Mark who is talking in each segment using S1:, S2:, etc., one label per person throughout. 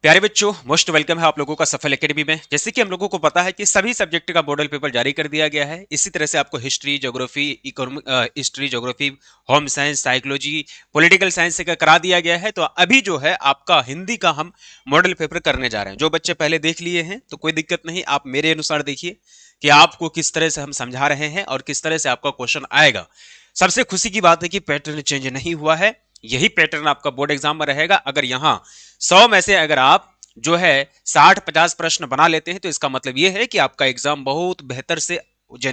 S1: प्यारे बच्चों, most welcome है आप लोगों का सफल एकेडमी में। जैसे कि हम लोगों को पता है कि सभी सब्जेक्ट का मॉडल पेपर जारी कर दिया गया है। इसी तरह से आपको history, geography, history, geography, home science, psychology, political science से करा दिया गया है। तो अभी जो है आपका हिंदी का हम मॉडल पेपर करने जा रहे हैं। जो बच्चे पहले देख लिए हैं तो कोई दिक्कत नहीं, आप मेरे अनुसार देखिए कि आपको किस तरह से हम समझा रहे हैं और किस तरह से आपका क्वेश्चन आएगा। सबसे खुशी की बात है कि पैटर्न चेंज नहीं हुआ है, यही पैटर्न आपका बोर्ड एग्जाम में रहेगा। अगर यहां 100 में से अगर आप जो है 60-50 प्रश्न बना लेते हैं तो इसका मतलब यह है कि आपका एग्जाम बहुत बेहतर से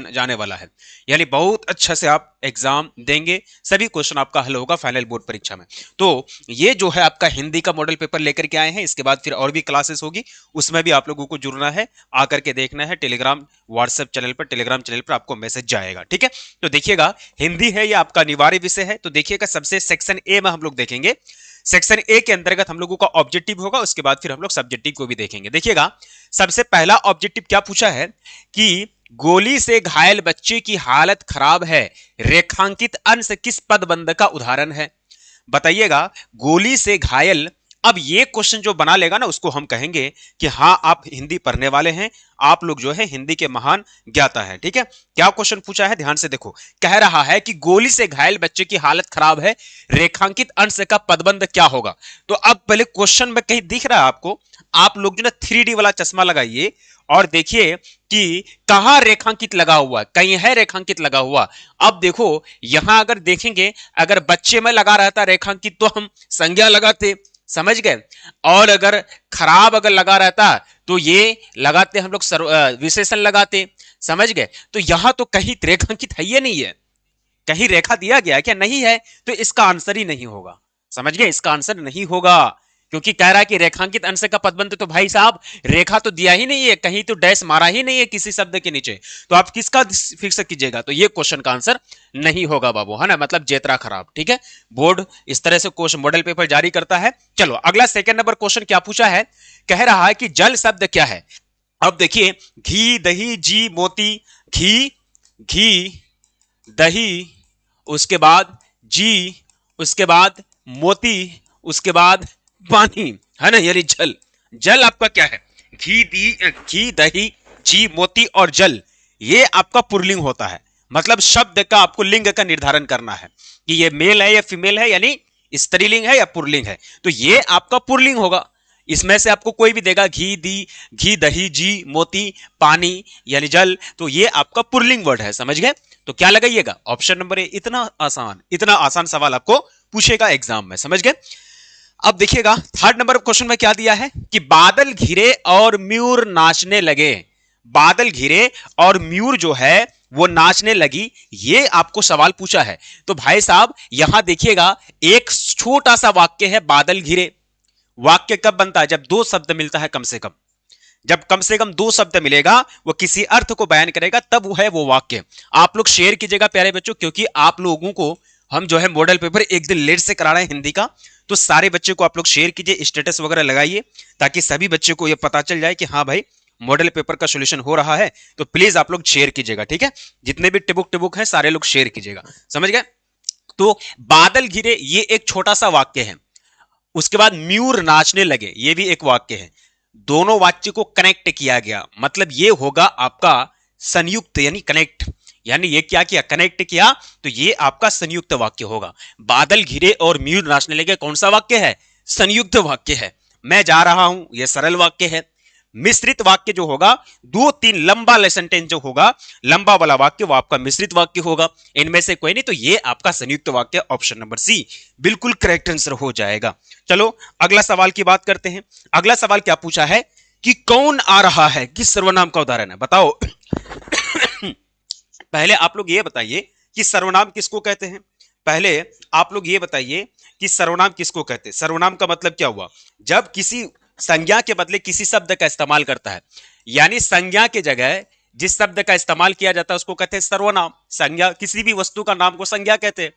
S1: जाने वाला है, यानी बहुत अच्छा से आप एग्जाम देंगे, सभी क्वेश्चन आपका हल होगा फाइनल बोर्ड परीक्षा में। तो ये जो है आपका हिंदी का मॉडल पेपर लेकर के आए हैं। इसके बाद फिर और भी क्लासेस होगी, उसमें भी आप लोगों को जुड़ना है, आकर के देखना है। टेलीग्राम व्हाट्सएप चैनल पर, टेलीग्राम चैनल पर आपको मैसेज जाएगा, ठीक है। तो देखिएगा, हिंदी है, ये आपका अनिवार्य विषय है। तो देखिएगा, सबसे सेक्शन ए में हम लोग देखेंगे। सेक्शन ए के अंतर्गत हम लोगों का ऑब्जेक्टिव होगा, उसके बाद फिर हम लोग सब्जेक्टिव को भी देखेंगे। देखिएगा, सबसे पहला ऑब्जेक्टिव क्या पूछा है कि गोली से घायल बच्चे की हालत खराब है, रेखांकित अंश किस पदबंध का उदाहरण है। बताइएगा, गोली से घायल। अब ये क्वेश्चन जो बना लेगा ना, उसको हम कहेंगे कि हाँ, आप हिंदी पढ़ने वाले हैं, आप लोग जो है हिंदी के महान ज्ञाता है, ठीक है। क्या क्वेश्चन पूछा है, ध्यान से देखो। कह रहा है कि गोली से घायल बच्चे की हालत खराब है, रेखांकित अंश का पदबंध क्या होगा। तो अब पहले क्वेश्चन में कहीं दिख रहा है आपको, आप लोग जो ना 3D वाला चश्मा लगाइए और देखिए कि कहां रेखांकित लगा हुआ, कहीं है रेखांकित लगा हुआ। अब देखो, यहां अगर देखेंगे, अगर बच्चे में लगा रहता रेखांकित तो हम संज्ञा लगाते, समझ गए। और अगर खराब अगर लगा रहता तो ये लगाते हम लोग विशेषण लगाते, समझ गए। तो यहां तो कहीं रेखांकित है, ये नहीं है, कहीं रेखा दिया गया क्या, नहीं है। तो इसका आंसर ही नहीं होगा, समझ गए, इसका आंसर नहीं होगा। क्योंकि कह रहा है कि रेखांकित अंश का पदबंध, तो भाई साहब रेखा तो दिया ही नहीं है, कहीं तो डैश मारा ही नहीं है किसी शब्द के नीचे, तो आप किसका फिक्स कीजिएगा। तो ये क्वेश्चन का आंसर नहीं होगा बाबू, है ना, मतलब जेतरा खराब, ठीक है। बोर्ड इस तरह से क्वेश्चन मॉडल पेपर जारी करता है। चलो अगला सेकंड नंबर क्वेश्चन क्या पूछा है, कह रहा है कि जल शब्द क्या है। अब देखिए, घी, दही, जी, मोती। घी, घी, दही, उसके बाद जी, उसके बाद मोती, उसके बाद पानी, है ना, यानी जल। जल आपका क्या है, घी, दही, जी, मोती और जल, ये आपका पुरलिंग होता है। मतलब शब्द का आपको लिंग का निर्धारण करना है कि ये मेल है या फीमेल है, यानी स्त्रीलिंग है या पुरलिंग है। तो ये आपका पुरलिंग होगा। इसमें से आपको कोई भी देगा, घी, दही, जी, मोती, पानी, यानी जल, तो ये आपका पुरलिंग वर्ड है, समझ गए। तो क्या लगाइएगा, ऑप्शन नंबर ए। इतना आसान सवाल आपको पूछेगा एग्जाम में, समझ गए। अब देखिएगा, थर्ड नंबर क्वेश्चन में क्या दिया है कि बादल घिरे और मयूर नाचने लगे। बादल घिरे और मयूर जो है वो नाचने लगी, ये आपको सवाल पूछा है। तो भाई साहब यहां देखिएगा, एक छोटा सा वाक्य है, बादल घिरे। वाक्य कब बनता है, जब दो शब्द मिलता है कम से कम, जब कम से कम दो शब्द मिलेगा, वो किसी अर्थ को बयान करेगा, तब वो है वो वाक्य। आप लोग शेयर कीजिएगा प्यारे बच्चों, क्योंकि आप लोगों को हम जो है मॉडल पेपर एक दिन लेट से करा रहे हैं हिंदी का। तो सारे बच्चे को आप लोग शेयर कीजिए, स्टेटस वगैरह लगाइए, ताकि सभी बच्चे को ये पता चल जाए कि हाँ भाई मॉडल पेपर का सॉल्यूशन हो रहा है। तो प्लीज आप लोग शेयर कीजिएगा, ठीक है। जितने भी टिबुक हैं सारे लोग शेयर कीजिएगा, समझ गए। तो बादल घिरे, ये एक छोटा सा वाक्य है। उसके बाद मयूर नाचने लगे, ये भी एक वाक्य है। दोनों वाक्य को कनेक्ट किया गया, मतलब ये होगा आपका संयुक्त, यानी कनेक्ट, यानी ये क्या किया, कनेक्ट किया, तो ये आपका संयुक्त वाक्य होगा। बादल घिरे और मयूर नाचने लगे, कौन सा वाक्य है, संयुक्त वाक्य है। मैं जा रहा हूं, यह सरल वाक्य है। मिश्रित वाक्य जो होगा, 2-3 लंबा सेंटेंस जो होगा, लंबा वाला वाक्य, वो आपका मिश्रित वाक्य होगा। इनमें से कोई नहीं, तो ये आपका संयुक्त वाक्य, ऑप्शन नंबर सी बिल्कुल करेक्ट आंसर हो जाएगा। चलो अगला सवाल की बात करते हैं। अगला सवाल क्या पूछा है कि कौन आ रहा है, किस सर्वनाम का उदाहरण है, बताओ। पहले आप लोग ये बताइए कि सर्वनाम किसको कहते हैं। पहले आप लोग ये बताइए कि सर्वनाम किसको कहते हैं। सर्वनाम का मतलब क्या हुआ, जब किसी संज्ञा के बदले किसी शब्द का इस्तेमाल करता है, यानी संज्ञा के जगह जिस शब्द का इस्तेमाल किया जाता है उसको कहते हैं सर्वनाम। संज्ञा, किसी भी वस्तु का नाम को संज्ञा कहते हैं।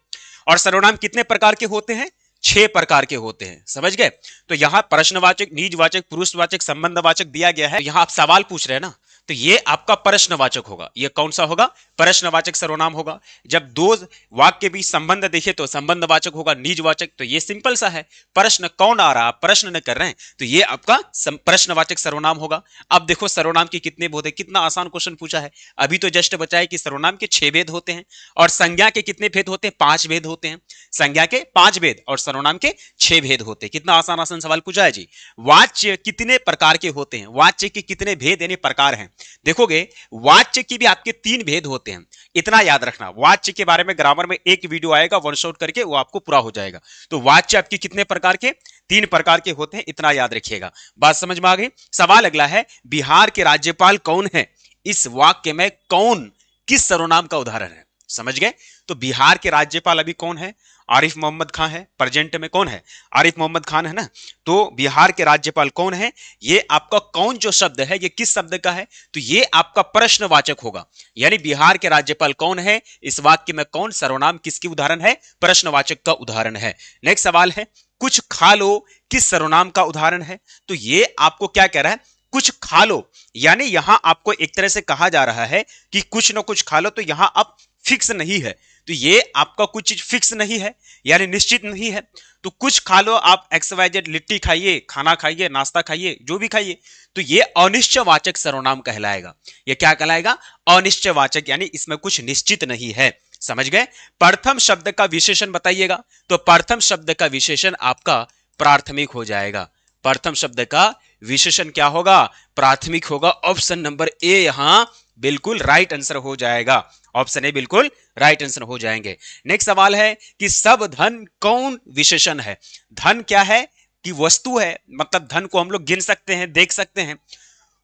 S1: और सर्वनाम कितने प्रकार के होते हैं, 6 प्रकार के होते हैं, समझ गए। तो यहां प्रश्नवाचक, निजवाचक, पुरुषवाचक, संबंधवाचक दिया गया है। यहां आप सवाल पूछ रहे हैं ना, तो ये आपका प्रश्नवाचक होगा। ये कौन सा होगा? प्रश्नवाचक सर्वनाम होगा। जब दो वाक्य के बीच संबंध देखे तो संबंधवाचक होगा, निजवाचक। तो ये सिंपल सा है, प्रश्न कौन आ रहा, प्रश्न न कर रहे हैं, तो ये आपका प्रश्नवाचक सर्वनाम होगा। अब देखो सर्वनाम के कितने भेद है, कितना आसान क्वेश्चन पूछा है। अभी तो जस्ट बचाए कि सर्वनाम के 6 भेद होते हैं और संज्ञा के कितने भेद होते हैं? 5 भेद होते हैं। संज्ञा के 5 भेद और सर्वनाम के 6 भेद होते हैं। कितना आसान आसान सवाल पूछा है जी। वाच्य कितने प्रकार के होते हैं? वाच्य के कितने भेद यानी प्रकार हैं? देखोगे वाच्य की भी आपके 3 भेद होते हैं। इतना याद रखना, वाच्य के बारे में ग्रामर में एक वीडियो आएगा वन शॉट करके, वो आपको पूरा हो जाएगा। तो वाच्य आपके कितने प्रकार के? 3 प्रकार के होते हैं, इतना याद रखिएगा। बात समझ में आ गई? सवाल अगला है, बिहार के राज्यपाल कौन है? इस वाक्य में कौन किस सर्वनाम का उदाहरण है? समझ गए? तो बिहार के राज्यपाल अभी कौन है? आरिफ मोहम्मद खान है। प्रेजेंट में कौन है? आरिफ मोहम्मद खान है ना। तो बिहार के राज्यपाल कौन है? ये आपका कौन जो शब्द है ये किस शब्द का है? तो ये आपका प्रश्नवाचक होगा। यानी बिहार के राज्यपाल कौन है, इस वाक्य में कौन सर्वनाम किसकी उदाहरण है? प्रश्नवाचक का उदाहरण है। नेक्स्ट सवाल है, कुछ खा लो किस सर्वनाम का उदाहरण है? तो ये आपको क्या कह रहा है? कुछ खा लो। यानी यहां आपको एक तरह से कहा जा रहा है कि कुछ ना कुछ खा लो, तो यहां अब फिक्स नहीं है। तो ये आपका कुछ चीज फिक्स नहीं है यानी निश्चित नहीं है। तो कुछ खा लो, आप XYZ लिट्टी खाइए, खाना खाइए, नाश्ता खाइए, जो भी खाइए, तो ये अनिश्चयवाचक सर्वनाम कहलाएगा। ये क्या कहलाएगा? अनिश्चयवाचक, यानी इसमें कुछ निश्चित नहीं है। समझ गए? प्रथम शब्द का विशेषण बताइएगा। तो प्रथम शब्द का विशेषण आपका प्राथमिक हो जाएगा। प्रथम शब्द का विशेषण क्या होगा? प्राथमिक होगा। ऑप्शन नंबर ए यहां बिल्कुल राइट आंसर हो जाएगा। ऑप्शन ए बिल्कुल राइट आंसर हो जाएंगे। नेक्स्ट सवाल है कि सब धन कौन विशेषण है? धन क्या है? कि वस्तु है, मतलब धन को हम लोग गिन सकते हैं, देख सकते हैं।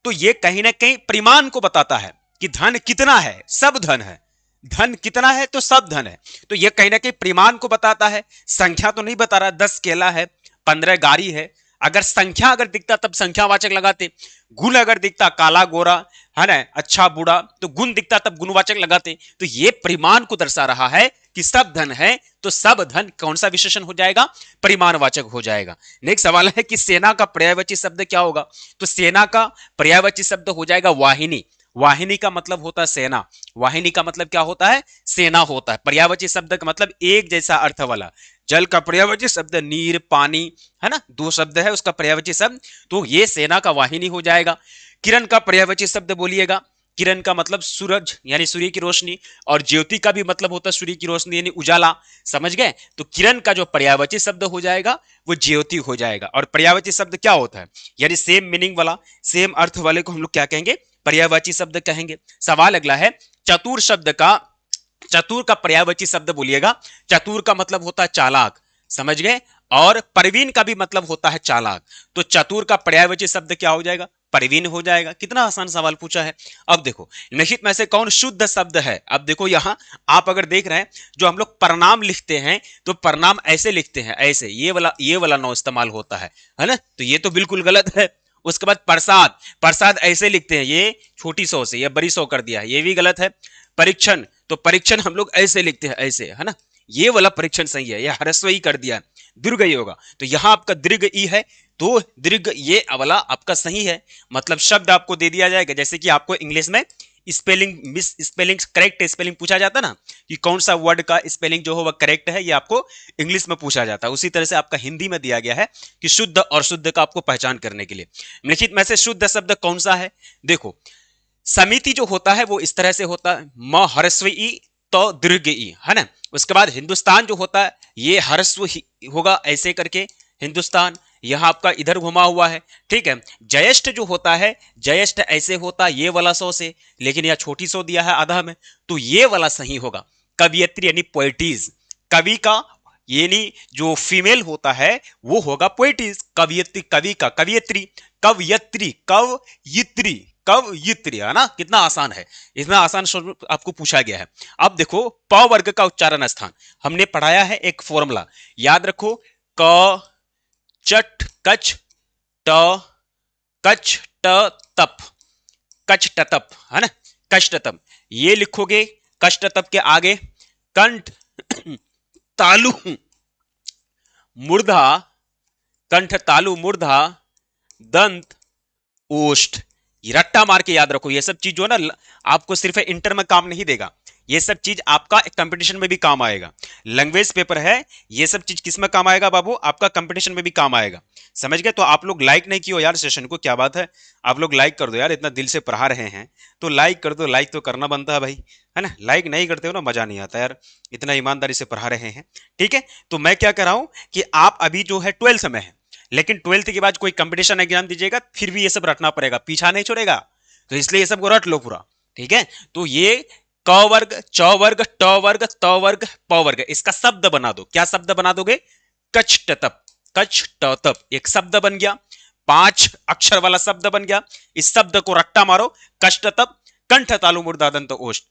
S1: तो ये कहीं ना कहीं परिमाण को बताता है कि धन कितना है। सब धन है, धन कितना है तो सब धन है। तो ये कहीं ना कहीं परिमाण को बताता है। संख्या तो नहीं बता रहा, 10 केला है, 15 गाड़ी है। अगर संख्या अगर दिखता तब संख्यावाचक लगाते। गुण अगर दिखता, काला गोरा है ना, अच्छा बुरा, तो गुण दिखता तब गुणवाचक लगाते। तो ये परिमाण को दर्शा रहा है कि सब धन है, तो सब धन कौन सा विशेषण हो जाएगा? परिमाणवाचक हो जाएगा। नेक्स्ट सवाल है कि सेना का पर्यायवाची शब्द क्या होगा? तो सेना का पर्यायवाची शब्द हो जाएगा वाहिनी। वाहिनी का मतलब होता है सेना। वाहिनी का मतलब क्या होता है? सेना होता है। पर्यायवाची शब्द का मतलब एक जैसा अर्थ वाला। जल का पर्यायवाची शब्द नीर, पानी, है ना, 2 शब्द है उसका पर्यायवाची शब्द। तो ये सेना का वाहिनी हो जाएगा। किरण का पर्यायवाची शब्द बोलिएगा। किरण का मतलब सूरज यानी सूर्य की रोशनी, और ज्योति का भी मतलब होता है सूर्य की रोशनी यानी उजाला। समझ गए? तो किरण का जो पर्यायवाची शब्द हो जाएगा वो ज्योति हो जाएगा। और पर्यायवाची शब्द क्या होता है? यानी सेम मीनिंग वाला, सेम अर्थ वाले को हम लोग क्या कहेंगे? पर्यायवाची शब्द कहेंगे। सवाल अगला है, चतुर शब्द का, चतुर का पर्यायवाची शब्द बोलिएगा। चतुर का मतलब होता है चालाक। समझ गए? और प्रवीण का भी मतलब होता है चालाक। तो चतुर का पर्यायवाची शब्द क्या हो जाएगा? प्रवीण हो जाएगा। कितना आसान सवाल पूछा है। अब देखो निम्नलिखित में से कौन शुद्ध शब्द है? अब देखो यहां आप अगर देख रहे हैं, जो हम लोग प्रणाम लिखते हैं तो प्रणाम ऐसे लिखते हैं, ऐसे, ये वाला नो इस्तेमाल होता है ना। तो ये तो बिल्कुल गलत है। उसके बाद प्रसाद, प्रसाद ऐसे लिखते हैं, ये छोटी सौ से या बड़ी सौ कर दिया है, ये भी गलत है। परीक्षण, तो परीक्षण हम लोग ऐसे लिखते हैं, ऐसे, है ना, ये वाला परीक्षण सही है। यह ह्रस्व ई कर दिया, दीर्घ ई होगा। तो यहां आपका दीर्घ ई है, तो दीर्घ ये वाला आपका सही है। मतलब शब्द आपको दे दिया जाएगा, जैसे कि आपको इंग्लिश में spelling, miss spelling, correct spelling पूछा जाता ना, कि कौन सा वर्ड का स्पेलिंग जो हो वह करेक्ट है, ये आपको इंग्लिश में पूछा जाता है। उसी तरह से आपका हिंदी में दिया गया है कि शुद्ध और शुद्ध का आपको पहचान करने के लिए। निश्चित में से शुद्ध शब्द कौन सा है? देखो समिति जो होता है वो इस तरह से होता है, म ह्रस्व ई तो दीर्घ ई, है ना। उसके बाद हिंदुस्तान जो होता है ये ह्रस्व होगा ऐसे करके, हिंदुस्तान, यहां आपका इधर घुमा हुआ है, ठीक है। जयेष्ठ जो होता है, जयेष्ठ ऐसे होता है ये वाला सौ से, लेकिन यह छोटी सौ दिया है आधा में, तो ये वाला सही होगा। कवियत्री यानी पोएटिज, कवि का यानी जो फीमेल होता है वो होगा पोएटिज। कवियत्री, कवि का कवियत्री, कवयत्री, कवयित्री, कवयित्री, है ना। कितना आसान है, इतना आसान स्वरूप आपको पूछा गया है। अब देखो प वर्ग का उच्चारण स्थान, हमने पढ़ाया है एक फॉर्मूला, याद रखो। क चट कच ट कच ट तप, कच टतप, है ना, कष्ट तप। ये लिखोगे कष्ट तप के आगे कंठ तालु मूर्धा, कंठ तालु मूर्धा, दंत ओष्ठ, ये रट्टा मार के याद रखो, ये सब चीज जो है ना आपको सिर्फ इंटर में काम नहीं देगा, ये सब चीज आपका कंपटीशन में भी काम आएगा। लैंग्वेज पेपर है, ये सब चीज किस में काम आएगा बाबू, आपका कंपटीशन में भी काम आएगा। समझ गए? तो आप लोग लाइक नहीं किए हो यार सेशन को, क्या बात है, आप लोग लाइक कर दो यार, इतना दिल से पढ़ा रहे हैं तो लाइक कर दो, लाइक तो करना बनता है भाई, है ना। लाइक नहीं करते हो ना मजा नहीं आता यार, इतना ईमानदारी से पढ़ा रहे हैं। ठीक है, तो मैं क्या कर रहा हूं कि आप अभी जो है 12th में है, लेकिन 12th के बाद कोई कंपटीशन एग्जाम दीजिएगा फिर भी ये सब रटना पड़ेगा, पीछा नहीं छोड़ेगा, तो इसलिए ये सब को रट लो पूरा। ठीक है, तो ये क वर्ग, च वर्ग, ट वर्ग, त वर्ग, प वर्ग, इसका शब्द बना दो। क्या शब्द बना दोगे? कछटतप, कछटतप एक शब्द बन गया, 5 अक्षर वाला शब्द बन गया। इस शब्द को रट्टा मारो, कष्टतप कंठ तालु मूर्धादंत ओष्ठ,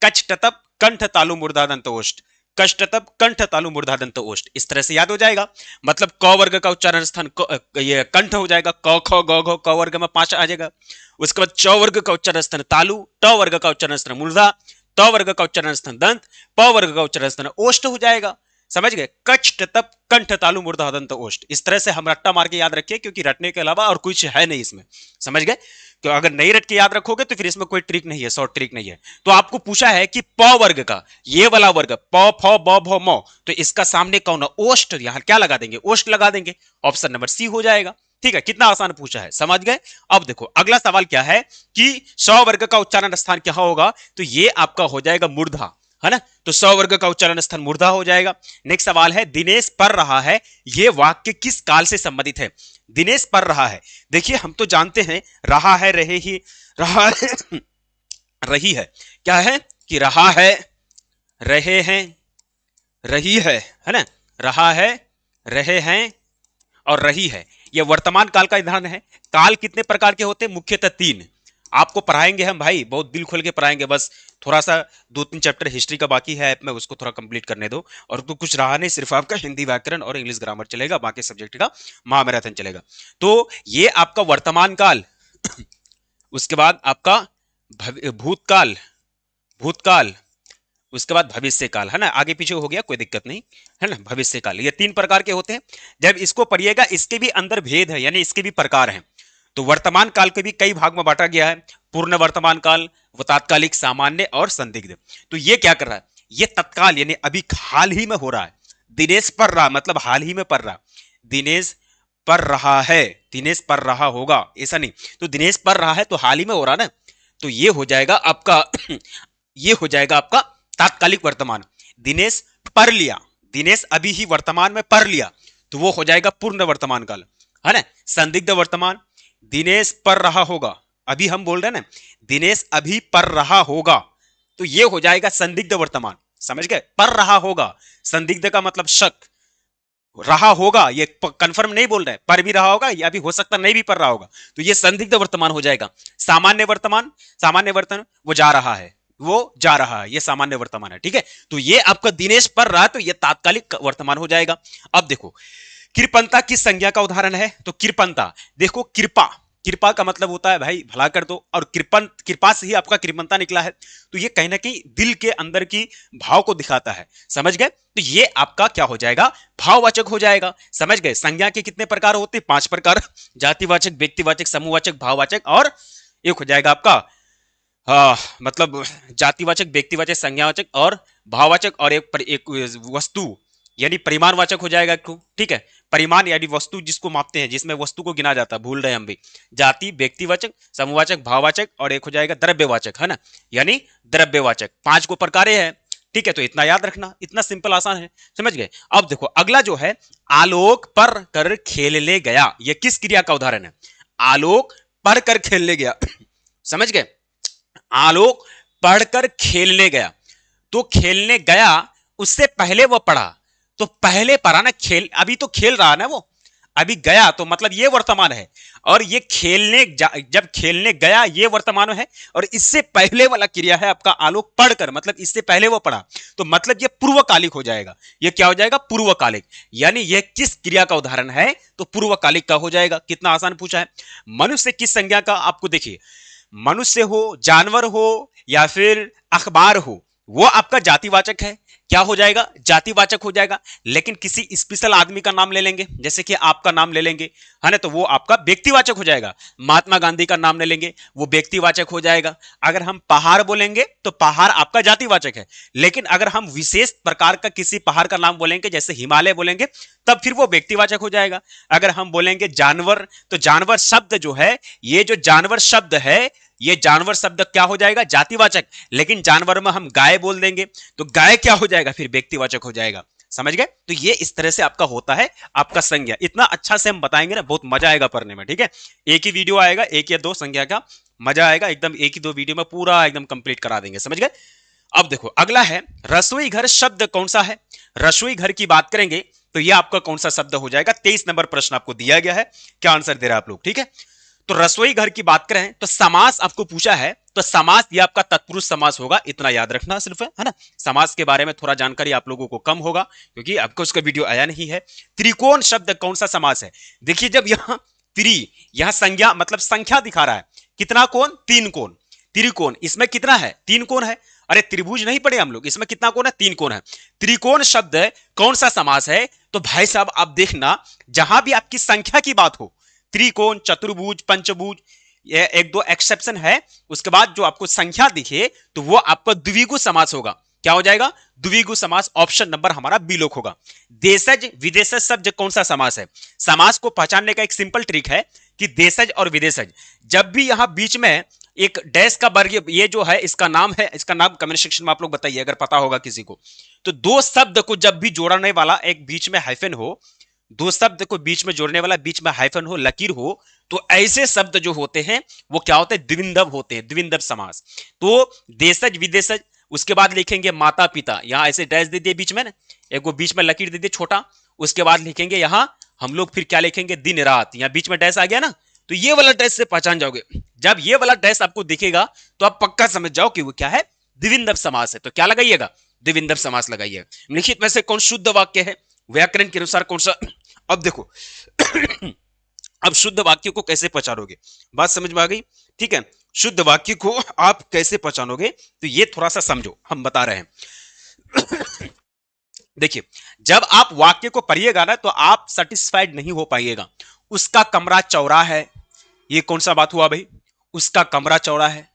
S1: कछटतप कंठ तालु मूर्धादंत ओष्ठ, कष्टतप कंठ तालु मूर्धादंत ओष्ठ, इस तरह से याद हो जाएगा। मतलब क वर्ग का उच्चारण स्थान ये कंठ हो जाएगा, क ख ग घ, क वर्ग में 5 आ जाएगा। उसके बाद च वर्ग का उच्चारण स्थान तालु, ट वर्ग का उच्चारण स्थान मूर्धा, त वर्ग का उच्चारण स्थान दंत, प वर्ग का उच्चारण स्थान ओष्ठ हो जाएगा। समझ गए? कच्छ तप कंठ तालु मूर्धा दंत ओष्ठ, इस तरह से हम रट्टा मार के याद रखिए, क्योंकि रटने के अलावा और कुछ है नहीं इसमें। समझ गए? तो अगर नहीं रट के याद रखोगे तो फिर इसमें कोई ट्रिक नहीं है, शॉर्ट ट्रिक नहीं है। तो आपको पूछा है कि प वर्ग का ये वाला वर्ग प फ ब भ म, तो इसका सामने कौन है? ओष्ठ, यहां क्या लगा देंगे? ओष्ठ लगा देंगे। ऑप्शन नंबर सी हो जाएगा। ठीक है, कितना आसान पूछा है, समझ गए? अब देखो अगला सवाल क्या है कि 100 वर्ग का उच्चारण स्थान क्या होगा, तो ये आपका हो जाएगा मूर्धा, है ना। तो 100 वर्ग का उच्चारण स्थान मूर्धा हो जाएगा। नेक्स्ट सवाल है दिनेश पढ़ रहा है, ये वाक्य किस काल से संबंधित है? दिनेश पढ़ रहा है, देखिए हम तो जानते हैं रहा है, रहे ही, रहा है रही है, क्या है कि रहा है, रहे हैं, रही है ना, रहा है, रहे हैं और रही है, यह वर्तमान काल का उदाहरण है। काल कितने प्रकार के होते हैं? मुख्यतः 3। आपको पढ़ाएंगे हम भाई, बहुत दिल खोल के पढ़ाएंगे, बस थोड़ा सा 2-3 चैप्टर हिस्ट्री का बाकी है ऐप में, उसको थोड़ा कंप्लीट करने दो। और तो कुछ रहा नहीं, सिर्फ आपका हिंदी व्याकरण और इंग्लिश ग्रामर चलेगा, बाकी सब्जेक्ट का महामैराथन चलेगा। तो ये आपका वर्तमान काल, उसके बाद आपका भूतकाल, भूतकाल, उसके बाद भविष्य काल, है ना। आगे पीछे हो गया कोई दिक्कत नहीं, है ना। भविष्य काल, ये 3 प्रकार के होते हैं। जब इसको पढ़िएगा इसके भी अंदर भेद है, यानी इसके भी प्रकार हैं। तो वर्तमान काल के भी कई भाग में बांटा गया है, पूर्ण वर्तमान काल, वो तात्कालिक, सामान्य और संदिग्ध। तो ये क्या कर रहा है? ये तत्काल यानी अभी हाल ही में हो रहा है। दिनेश पढ़ रहा मतलब हाल ही में पढ़ रहा, दिनेश पढ़ रहा है, दिनेश पढ़ रहा होगा ऐसा नहीं। तो दिनेश पढ़ रहा है तो हाल ही में हो रहा ना, तो ये हो जाएगा आपका ये हो जाएगा आपका तात्कालिक वर्तमान। दिनेश पढ़ लिया, दिनेश अभी ही वर्तमान में पढ़ लिया, तो वो हो जाएगा पूर्ण वर्तमान काल, है ना। संदिग्ध वर्तमान, दिनेश पढ़ रहा होगा, अभी हम बोल रहे हैं ना, दिनेश अभी पढ़ रहा होगा, तो ये हो जाएगा संदिग्ध वर्तमान। समझ गए? पढ़ रहा होगा, संदिग्ध का मतलब शक, रहा होगा ये कंफर्म नहीं बोल रहे, पढ़ भी रहा होगा या भी हो सकता नहीं भी पढ़ रहा होगा, तो ये संदिग्ध वर्तमान हो जाएगा। सामान्य वर्तमान, सामान्य वर्तमान वो जा रहा है, वो जा रहा है, ये सामान्य वर्तमान है। ठीक है, तो ये आपका दिनेश पढ़ रहा है, तो ये तात्कालिक वर्तमान हो जाएगा। अब देखो कृपणता किस संज्ञा का उदाहरण है? तो कृपणता, देखो कृपा, कृपा का मतलब होता है भाई भला कर दो, और कृपण, कृपा से ही आपका कृपणता निकला है, तो ये कहीं ना कहीं दिल के अंदर की भाव को दिखाता है। समझ गए? तो ये आपका क्या हो जाएगा? भाववाचक हो जाएगा। समझ गए? संज्ञा के कितने प्रकार होते हैं? 5 प्रकार, जातिवाचक, व्यक्तिवाचक, समूहवाचक, भाववाचक, और एक हो जाएगा आपका मतलब जातिवाचक, व्यक्तिवाचक, संज्ञावाचक और भाववाचक, और एक वस्तु यानी परिमाणवाचक हो जाएगा। ठीक है, परिमाण यानी वस्तु जिसको मापते हैं, जिसमें वस्तु को गिना जाता है, भूल रहे हम भी। जाति, व्यक्तिवाचक, समूहवाचक, भाववाचक, और एक हो जाएगा द्रव्यवाचक, है ना, यानी द्रव्यवाचक। 5 को प्रकार है। ठीक है, तो इतना याद रखना, इतना सिंपल आसान है। समझ गए? अब देखो अगला जो है, आलोक पर कर खेलने गया, यह किस क्रिया का उदाहरण है? आलोक पढ़ कर खेलने गया समझ गए? आलोक पढ़कर खेलने गया, तो खेलने गया, उससे पहले वो पढ़ा, तो पहले पढ़ा ना, खेल, अभी तो खेल रहा ना वो, अभी गया तो मतलब ये वर्तमान है, और ये खेलने जब खेलने गया ये वर्तमान है, और इससे पहले वाला क्रिया है आपका आलोक पढ़कर, मतलब इससे पहले वो पढ़ा, तो मतलब ये पूर्वकालिक हो जाएगा। ये क्या हो जाएगा? पूर्वकालिक, यानी ये किस क्रिया का उदाहरण है? तो पूर्वकालिक का हो जाएगा। कितना आसान पूछा है। मनुष्य किस संज्ञा का? आपको देखिए, मनुष्य हो, जानवर हो, या फिर अखबार हो, वो आपका जातिवाचक है, क्या हो जाएगा, जातिवाचक हो जाएगा। लेकिन किसी स्पेशल आदमी का नाम ले लेंगे, जैसे कि आपका नाम ले लेंगे, है ना, तो वो आपका व्यक्तिवाचक हो जाएगा। महात्मा गांधी का नाम ले लेंगे, वो व्यक्तिवाचक हो जाएगा। अगर हम पहाड़ बोलेंगे तो पहाड़ आपका जातिवाचक है। लेकिन अगर हम विशेष प्रकार का किसी पहाड़ का नाम बोलेंगे, जैसे हिमालय बोलेंगे, तब फिर वो व्यक्तिवाचक हो जाएगा। अगर हम बोलेंगे जानवर, तो जानवर शब्द जो है, ये जो जानवर शब्द है, ये जानवर शब्द क्या हो जाएगा, जातिवाचक। लेकिन जानवर में हम गाय बोल देंगे तो गाय क्या हो जाएगा, फिर व्यक्तिवाचक हो जाएगा। समझ गए? तो ये इस तरह से आपका होता है आपका संज्ञा। इतना अच्छा से हम बताएंगे ना, बहुत मजा आएगा पढ़ने में। ठीक है, एक ही वीडियो आएगा, एक या दो संज्ञा का, मजा आएगा एकदम। एक ही दो वीडियो में पूरा एकदम कंप्लीट करा देंगे। समझ गए? अब देखो अगला है रसोई घर शब्द कौन सा है। रसोई घर की बात करेंगे तो ये आपका कौन सा शब्द हो जाएगा। 23 नंबर प्रश्न आपको दिया गया है, क्या आंसर दे रहे हैं आप लोग। ठीक है, तो रसोई घर की बात करें तो समास आपको पूछा है, तो समास ये आपका तत्पुरुष समास होगा, इतना याद रखना सिर्फ, है ना। समास के बारे में थोड़ा जानकारी आप लोगों को कम होगा क्योंकि आपको उसका वीडियो आया नहीं है। त्रिकोण शब्द कौन सा समास है। देखिए जब यहां यहां संज्ञा मतलब संख्या दिखा रहा है, कितना कोण, 3 कोण। त्रिकोण, इसमें कितना है, 3 कोण है। अरे त्रिभुज नहीं पढ़े हम लोग, इसमें कितना कोण है, 3 कोण है। त्रिकोण शब्द कौन सा समास है, तो भाई साहब आप देखना, जहां भी आपकी संख्या की बात हो, त्रिकोण, चतुर्भुज, पंचभुज, ये एक दो एक्सेप्शन है, उसके बाद जो आपको संख्या दिखे तो वो आपका द्विगु समास होगा। क्या हो जाएगा, द्विगु समास। ऑप्शन नंबर हमारा बी लोक होगा। देशज विदेशज शब्द कौन सा समास है। समास को पहचानने का एक सिंपल ट्रिक है कि देशज और विदेशज, जब भी यहां बीच में एक डैश का वर्ग, ये जो है इसका नाम है, इसका नाम कमेंट सेक्शन में आप लोग बताइए अगर पता होगा किसी को। तो दो शब्द को जब भी जोड़ने वाला एक बीच में हाइफन हो, दो शब्द को बीच में जोड़ने वाला बीच में हाइफन हो, लकीर हो, तो ऐसे शब्द जो होते हैं वो क्या होते हैं, द्विंदव होते हैं, द्विंदव समास। तो देशज विदेशज, उसके बाद लिखेंगे माता पिता, यहां ऐसे डैश दे दिए बीच में ना, एक वो बीच में लकीर दे दिए छोटा, उसके बाद लिखेंगे यहां हम लोग फिर क्या लिखेंगे, दिन रात, यहां बीच में डैश आ गया ना, तो ये वाला डैश से पहचान जाओगे। जब ये वाला डैश आपको दिखेगा तो आप पक्का समझ जाओ कि वो क्या है, द्विंदव समास है। तो क्या लगाइएगा, द्विंदव समास लगाइएगा। लिखित में से कौन शुद्ध वाक्य है, व्याकरण के अनुसार कौन सा। अब देखो अब शुद्ध वाक्य को कैसे पहचानोगे, बात समझ में आ गई। ठीक है, शुद्ध वाक्य को आप कैसे पहचानोगे, तो ये थोड़ा सा समझो, हम बता रहे हैं। देखिए जब आप वाक्य को पढ़िएगा ना तो आप सेटिस्फाइड नहीं हो पाइएगा। उसका कमरा चौड़ा है, ये कौन सा बात हुआ भाई, उसका कमरा चौड़ा है।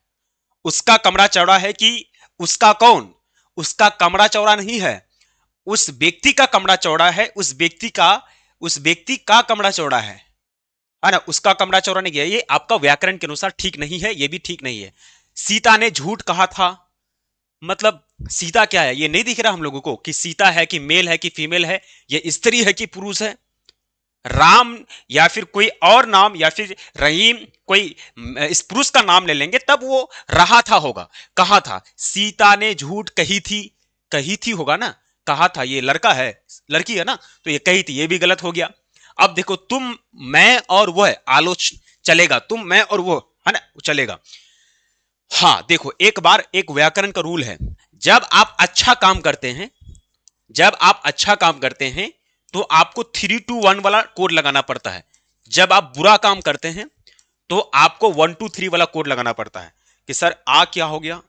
S1: उसका कमरा चौड़ा है कि उसका कौन, उसका कमरा चौड़ा नहीं है, उस व्यक्ति का कमरा चौड़ा है, उस व्यक्ति का कमरा चौड़ा है ना, उसका कमरा चौड़ा नहीं है। ये आपका व्याकरण के अनुसार ठीक नहीं है, ये भी ठीक नहीं है। सीता ने झूठ कहा था, मतलब सीता क्या है, ये नहीं दिख रहा हम लोगों को कि सीता है कि मेल है कि फीमेल है, ये स्त्री है कि पुरुष है। राम या फिर कोई और नाम या फिर रहीम, कोई इस पुरुष का नाम ले लेंगे तब वो रहा था होगा, कहा था। सीता ने झूठ कही थी होगा ना, कहा था, ये लड़का है, लड़की है ना, तो ये कही थी, ये भी गलत हो गया। अब देखो तुम मैं और वो है, आलोच चलेगा, तुम मैं और वो है ना, चलेगा। हाँ देखो एक बार एक व्याकरण का रूल है, जब आप अच्छा काम करते हैं, जब आप अच्छा काम करते हैं तो आपको 3-2-1 वाला कोड लगाना पड़ता है। जब आप बुरा काम करते हैं तो आपको 1-2-3 वाला कोड लगाना पड़ता है। कि सर आ क्या हो गया,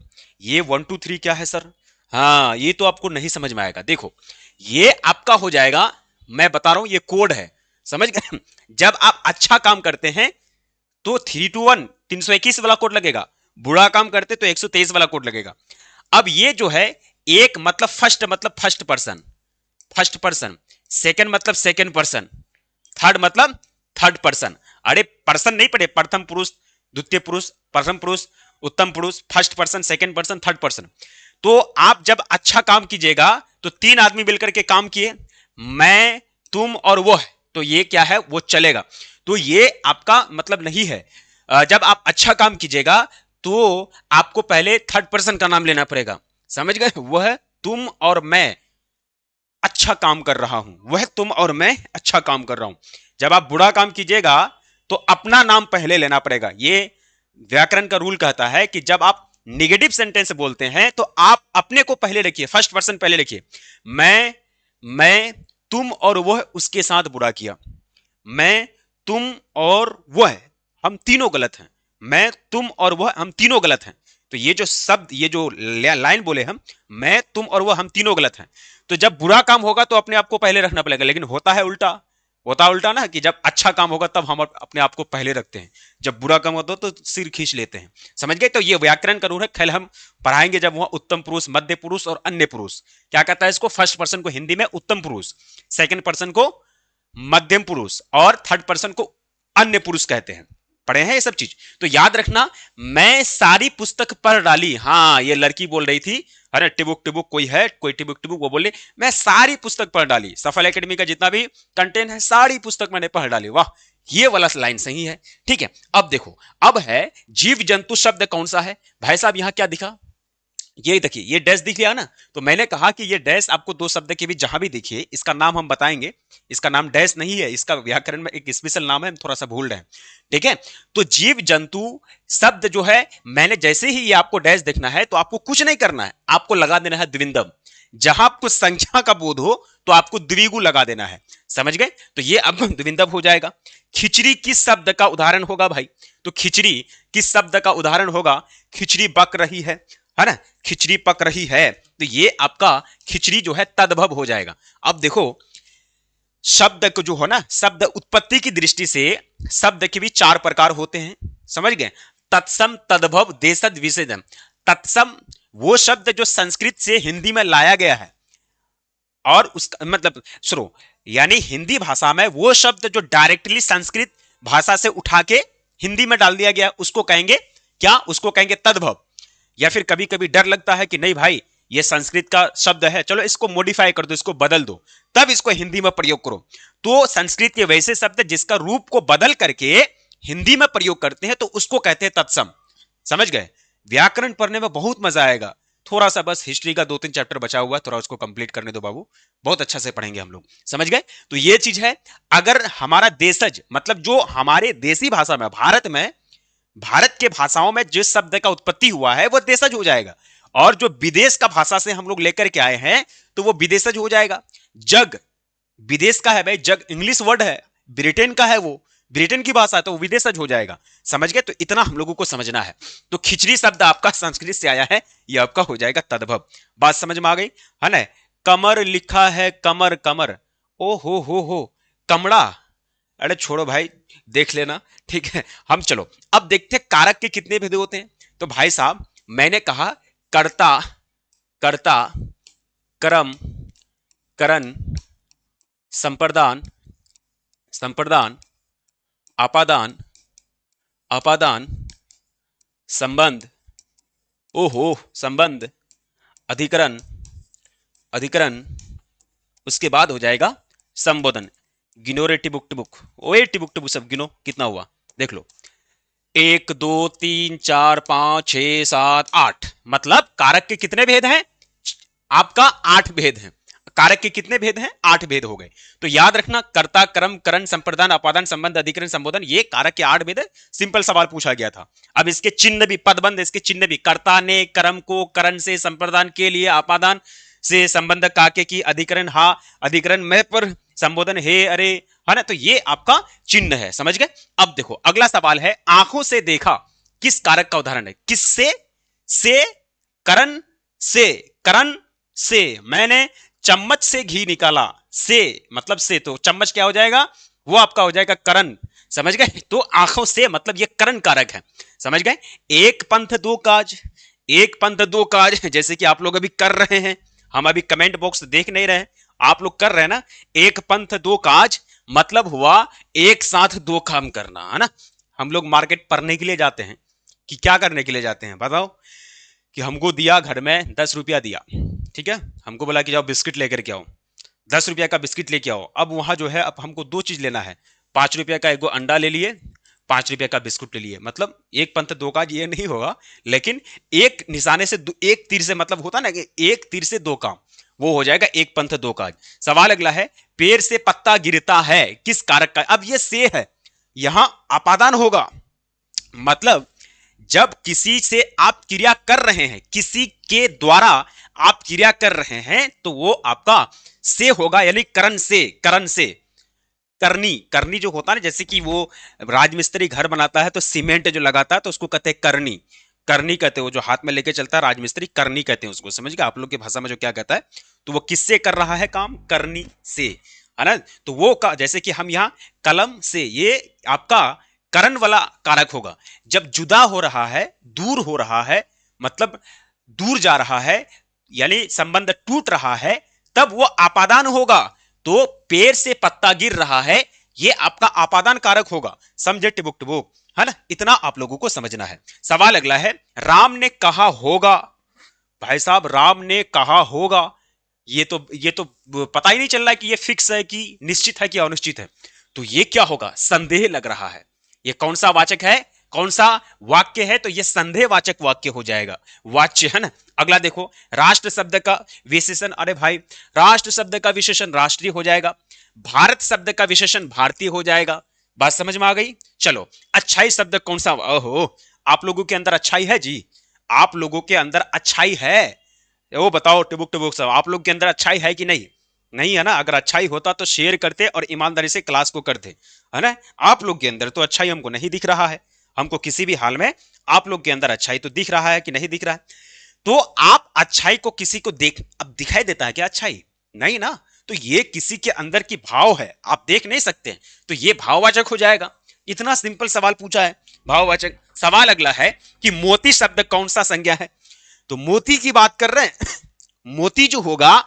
S1: ये 1-2-3 क्या है सर, हाँ ये तो आपको नहीं समझ में आएगा। देखो ये आपका हो जाएगा, मैं बता रहा हूं ये कोड है, समझ गए। जब आप अच्छा काम करते हैं तो 3-2-1 321 वाला कोड लगेगा, बुरा काम करते तो 123 वाला कोड लगेगा। अब ये जो है, एक मतलब फर्स्ट पर्सन, सेकंड मतलब सेकंड पर्सन, थर्ड मतलब थर्ड पर्सन। अरे पर्सन नहीं पढ़े, प्रथम पुरुष, द्वितीय पुरुष, प्रथम पुरुष, उत्तम पुरुष, first person, second person, third person. तो आप जब अच्छा काम कीजिएगा तो 3 आदमी मिलकर के काम किए, मैं, तुम और वो है, तो ये क्या है, वो चलेगा। तो ये आपका मतलब नहीं है। जब आप अच्छा काम कीजिएगा तो आपको पहले थर्ड पर्सन का नाम लेना पड़ेगा, समझ गए। वह तुम और मैं अच्छा काम कर रहा हूं, वह तुम और मैं अच्छा काम कर रहा हूं। जब आप बुरा काम कीजिएगा तो अपना नाम पहले लेना पड़ेगा। ये व्याकरण का रूल कहता है कि जब आप निगेटिव सेंटेंस बोलते हैं तो आप अपने को पहले रखिए, फर्स्ट पर्सन पहले रखिए। मैं तुम और वह उसके साथ बुरा किया, मैं तुम और वह हम तीनों गलत हैं, मैं तुम और वह हम तीनों गलत हैं। तो ये जो शब्द, ये जो लाइन बोले हम, मैं तुम और वो, हम तीनों गलत हैं। तो जब बुरा काम होगा तो अपने आप को पहले रखना पड़ेगा, लेकिन होता है उल्टा, होता उल्टा ना, कि जब अच्छा काम होगा तब हम अपने आप को पहले रखते हैं, जब बुरा काम होता तो सिर खींच लेते हैं। समझ गए? तो ये व्याकरण का रूल है। खेल हम पढ़ाएंगे जब वहां उत्तम पुरुष, मध्य पुरुष और अन्य पुरुष। क्या कहता है इसको? फर्स्ट पर्सन को हिंदी में उत्तम पुरुष, सेकंड पर्सन को मध्यम पुरुष और थर्ड पर्सन को अन्य पुरुष कहते हैं। पढ़े हैं ये सब चीज? तो याद रखना, मैं सारी पुस्तक पढ़ डाली। हाँ, ये लड़की बोल रही थी, अरे टिबुक टिबुक कोई है, कोई टिबुक टिबुक, वो बोले मैं सारी पुस्तक पढ़ डाली, सफल एकेडमी का जितना भी कंटेंट है सारी पुस्तक मैंने पढ़ डाली। वाह, ये वाला लाइन सही है। ठीक है, अब देखो, अब है जीव जंतु शब्द कौन सा है भाई साहब? यहां क्या दिखा? ये देखिए, ये डैश दिख गया ना। तो मैंने कहा कि ये डैश आपको दो शब्द के बीच जहां भी दिखिए, इसका नाम हम बताएंगे। इसका नाम डैश नहीं है, इसका व्याकरण में एक स्पेशल नाम है, हम थोड़ा सा भूल रहे हैं। ठीक है, तो जीव जंतु शब्द जो है, मैंने जैसे ही ये आपको डैश देखना है तो आपको कुछ नहीं करना है, आपको लगा देना है द्विंदम। जहां आपको संख्या का बोध हो तो आपको द्विगु लगा देना है। समझ गए? तो ये अब द्विंदम हो जाएगा। खिचड़ी किस शब्द का उदाहरण होगा भाई? तो खिचड़ी किस शब्द का उदाहरण होगा? खिचड़ी पक रही है ना, खिचड़ी पक रही है, तो ये आपका खिचड़ी जो है तद्भव हो जाएगा। अब देखो, शब्द को जो हो ना, शब्द उत्पत्ति की दृष्टि से शब्द के भी चार प्रकार होते हैं। समझ गए? तत्सम, तद्भव, देशज, विशेषण। तत्सम वो शब्द जो संस्कृत से हिंदी में लाया गया है, और उसका मतलब सुनो, यानी हिंदी भाषा में वो शब्द जो डायरेक्टली संस्कृत भाषा से उठा के हिंदी में डाल दिया गया, उसको कहेंगे क्या? उसको कहेंगे तद्भव। या फिर कभी कभी डर लगता है कि नहीं भाई, ये संस्कृत का शब्द है, चलो इसको मॉडिफाई कर दो, इसको बदल दो, तब इसको हिंदी में प्रयोग करो। तो संस्कृत के वैसे शब्द जिसका रूप को बदल करके हिंदी में प्रयोग करते हैं, तो उसको कहते हैं तत्सम। समझ गए? व्याकरण पढ़ने में बहुत मजा आएगा। थोड़ा सा बस हिस्ट्री का 2-3 चैप्टर बचा हुआ है, थोड़ा उसको कंप्लीट करने दो बाबू, बहुत अच्छा से पढ़ेंगे हम लोग। समझ गए? तो ये चीज है। अगर हमारा देशज, मतलब जो हमारे देसी भाषा में, भारत में, भारत के भाषाओं में जिस शब्द का उत्पत्ति हुआ है वो देशज हो जाएगा, और जो विदेश का भाषा से हम लोग लेकर के आए हैं तो वो विदेशज हो जाएगा। जग विदेश का है भाई, जग इंग्लिश वर्ड है, ब्रिटेन का है, वो ब्रिटेन की भाषा है, तो वो विदेशज हो जाएगा। समझ गए? तो इतना हम लोगों को समझना है। तो खिचड़ी शब्द आपका संस्कृत से आया है, ये आपका हो जाएगा तद्भव। बात समझ में आ गई है ना? कमर लिखा है, कमर, कमर, ओ हो, कमड़ा, अरे छोड़ो भाई, देख लेना। ठीक है, हम चलो अब देखते हैं कारक के कितने भेद होते हैं। तो भाई साहब, मैंने कहा कर्ता, कर्ता, कर्म, करण, संप्रदान, संप्रदान, आपादान, आपादान, संबंध, ओहो संबंध, अधिकरण, अधिकरण, उसके बाद हो जाएगा संबोधन। गिनो रे टिबुक टिबुक, ओए टिबुक टिबुक सब गिनो, कितना हुआ देख लो। 1 2 3 4 5 6 7 8, मतलब कारक के कितने भेद हैं? आपका 8 भेद हैं। कारक के कितने भेद हैं? 8 भेद हो गए। तो याद रखना, कर्ता, कर्म, करण, संप्रदान, अपादान, संबंध, अधिकरण, संबोधन, ये कारक के 8 भेद है। सिंपल सवाल पूछा गया था। अब इसके चिन्ह भी, पदबंध इसके चिन्ह भी, कर्ता ने कर्म को करण से, संप्रदान के लिए, अपादान से, संबंध काके की, अधिकरण हा, अधिकरण में पर, संबोधन हे, अरे, है ना? तो ये आपका चिन्ह है। समझ गए? अब देखो अगला सवाल है, आंखों से देखा किस कारक का उदाहरण है? किससे? से, करण से, करण से। मैंने चम्मच से घी निकाला, से मतलब से, तो चम्मच क्या हो जाएगा? वो आपका हो जाएगा करण। समझ गए? तो आंखों से मतलब ये करण कारक है। समझ गए? एक पंथ दो काज, एक पंथ दो काज, जैसे कि आप लोग अभी कर रहे हैं, हम अभी कमेंट बॉक्स देख नहीं रहे हैं, आप लोग कर रहे हैं ना। एक पंथ दो काज मतलब हुआ एक साथ दो काम करना, है ना? हम लोग मार्केट पढ़ने के लिए जाते हैं कि क्या करने के लिए जाते हैं बताओ? कि हमको दिया घर में 10 रुपया दिया, ठीक है, हमको बोला कि जाओ बिस्किट लेकर के आओ, 10 रुपया का बिस्किट लेके आओ। अब वहां जो है, अब हमको 2 चीज लेना है, 5 रुपया का एगो अंडा ले लिए, 5 रुपया का बिस्कुट ले लिए। मतलब एक पंथ दो काज ये नहीं होगा, लेकिन एक निशाने से, एक तीर से, मतलब होता ना कि एक तीर से दो काम, वो हो जाएगा एक पंथ दो काज। सवाल अगला है, पेड़ से पत्ता गिरता है किस कारक का? अब ये से है, यहां अपादान होगा, मतलब जब किसी से आप क्रिया कर रहे हैं, किसी के द्वारा आप क्रिया कर रहे हैं, तो वो आपका से होगा, यानी करण से, करण से। करनी, करनी जो होता है ना, जैसे कि वो राजमिस्त्री घर बनाता है तो सीमेंट जो लगाता है तो उसको कहते हैं करनी। करनी कहते हैं, वो जो हाथ में लेके चलता है राजमिस्त्री, करनी कहते हैं उसको, समझ गए आप लोग की भाषा में जो क्या कहता है। तो वो किससे कर रहा है काम, करनी से, है ना। तो वो का जैसे कि हम यहाँ कलम से, ये आपका करण वाला कारक होगा। जब जुदा हो रहा है, दूर हो रहा है, मतलब दूर जा रहा है, यानी संबंध टूट रहा है, तब वो आपादान होगा। तो पेड़ से पत्ता गिर रहा है, ये आपका आपादान कारक होगा। समझे टिबुक टिबुक, है ना। इतना आप लोगों को समझना है। सवाल अगला है, राम ने कहा होगा। भाई साहब, राम ने कहा होगा, ये तो पता ही नहीं चल रहा है कि ये फिक्स है कि निश्चित है कि अनिश्चित है। तो ये क्या होगा, संदेह लग रहा है। ये कौन सा वाचक है, कौन सा वाक्य है, तो ये संदेहवाचक वाक्य हो जाएगा, वाच्य, है ना। अगला देखो, राष्ट्र शब्द का विशेषण, अरे भाई राष्ट्र शब्द का विशेषण राष्ट्रीय हो जाएगा, भारत शब्द का विशेषण भारतीय हो जाएगा। बात समझ में आ गई। चलो, अच्छाई शब्द कौन सा, ओहो, आप लोगों के अंदर अच्छाई है जी, आप लोगों के अंदर अच्छाई है, वो बताओ टिबुक टिबुक सब, आप लोग के अंदर अच्छाई है कि नहीं, नहीं है ना। अगर अच्छाई होता तो शेयर करते और ईमानदारी से क्लास को करते, है ना। आप लोग के अंदर तो अच्छाई हमको नहीं दिख रहा है, हमको किसी भी हाल में आप लोग के अंदर अच्छाई तो दिख रहा है कि नहीं दिख रहा है। तो आप अच्छाई को किसी को देख, अब दिखाई देता है क्या अच्छाई, नहीं ना। तो ये किसी के अंदर की भाव है, आप देख नहीं सकते, तो ये भाववाचक हो जाएगा। इतना सिंपल सवाल पूछा है, भाववाचक। सवाल अगला है कि मोती शब्द कौन सा संज्ञा है। तो मोती की बात कर रहे हैं। मोती जो होगा,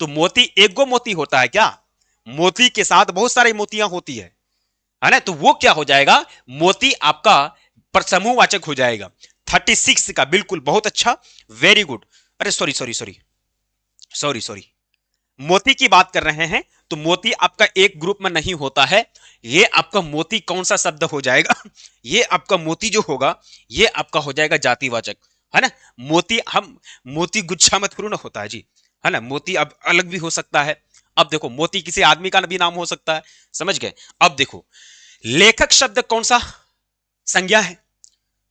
S1: तो मोती एक गो मोती होता है क्या, मोती के साथ बहुत सारी मोतियां होती है ना। तो वो क्या हो जाएगा, मोती आपका पर समूहवाचक हो जाएगा। 36 का बिल्कुल, बहुत अच्छा, वेरी गुड। अरे sorry sorry sorry sorry sorry, मोती की बात कर रहे हैं, तो मोती आपका एक ग्रुप में नहीं होता है। ये आपका मोती कौन सा शब्द हो जाएगा, ये आपका मोती जो होगा, ये आपका हो जाएगा जातिवाचक, है ना। मोती, हम मोती गुच्छा मत करो ना, होता है जी, है ना। मोती अब अलग भी हो सकता है। अब देखो, मोती किसी आदमी का भी नाम हो सकता है, समझ गए। अब देखो, लेखक शब्द कौन सा संज्ञा है।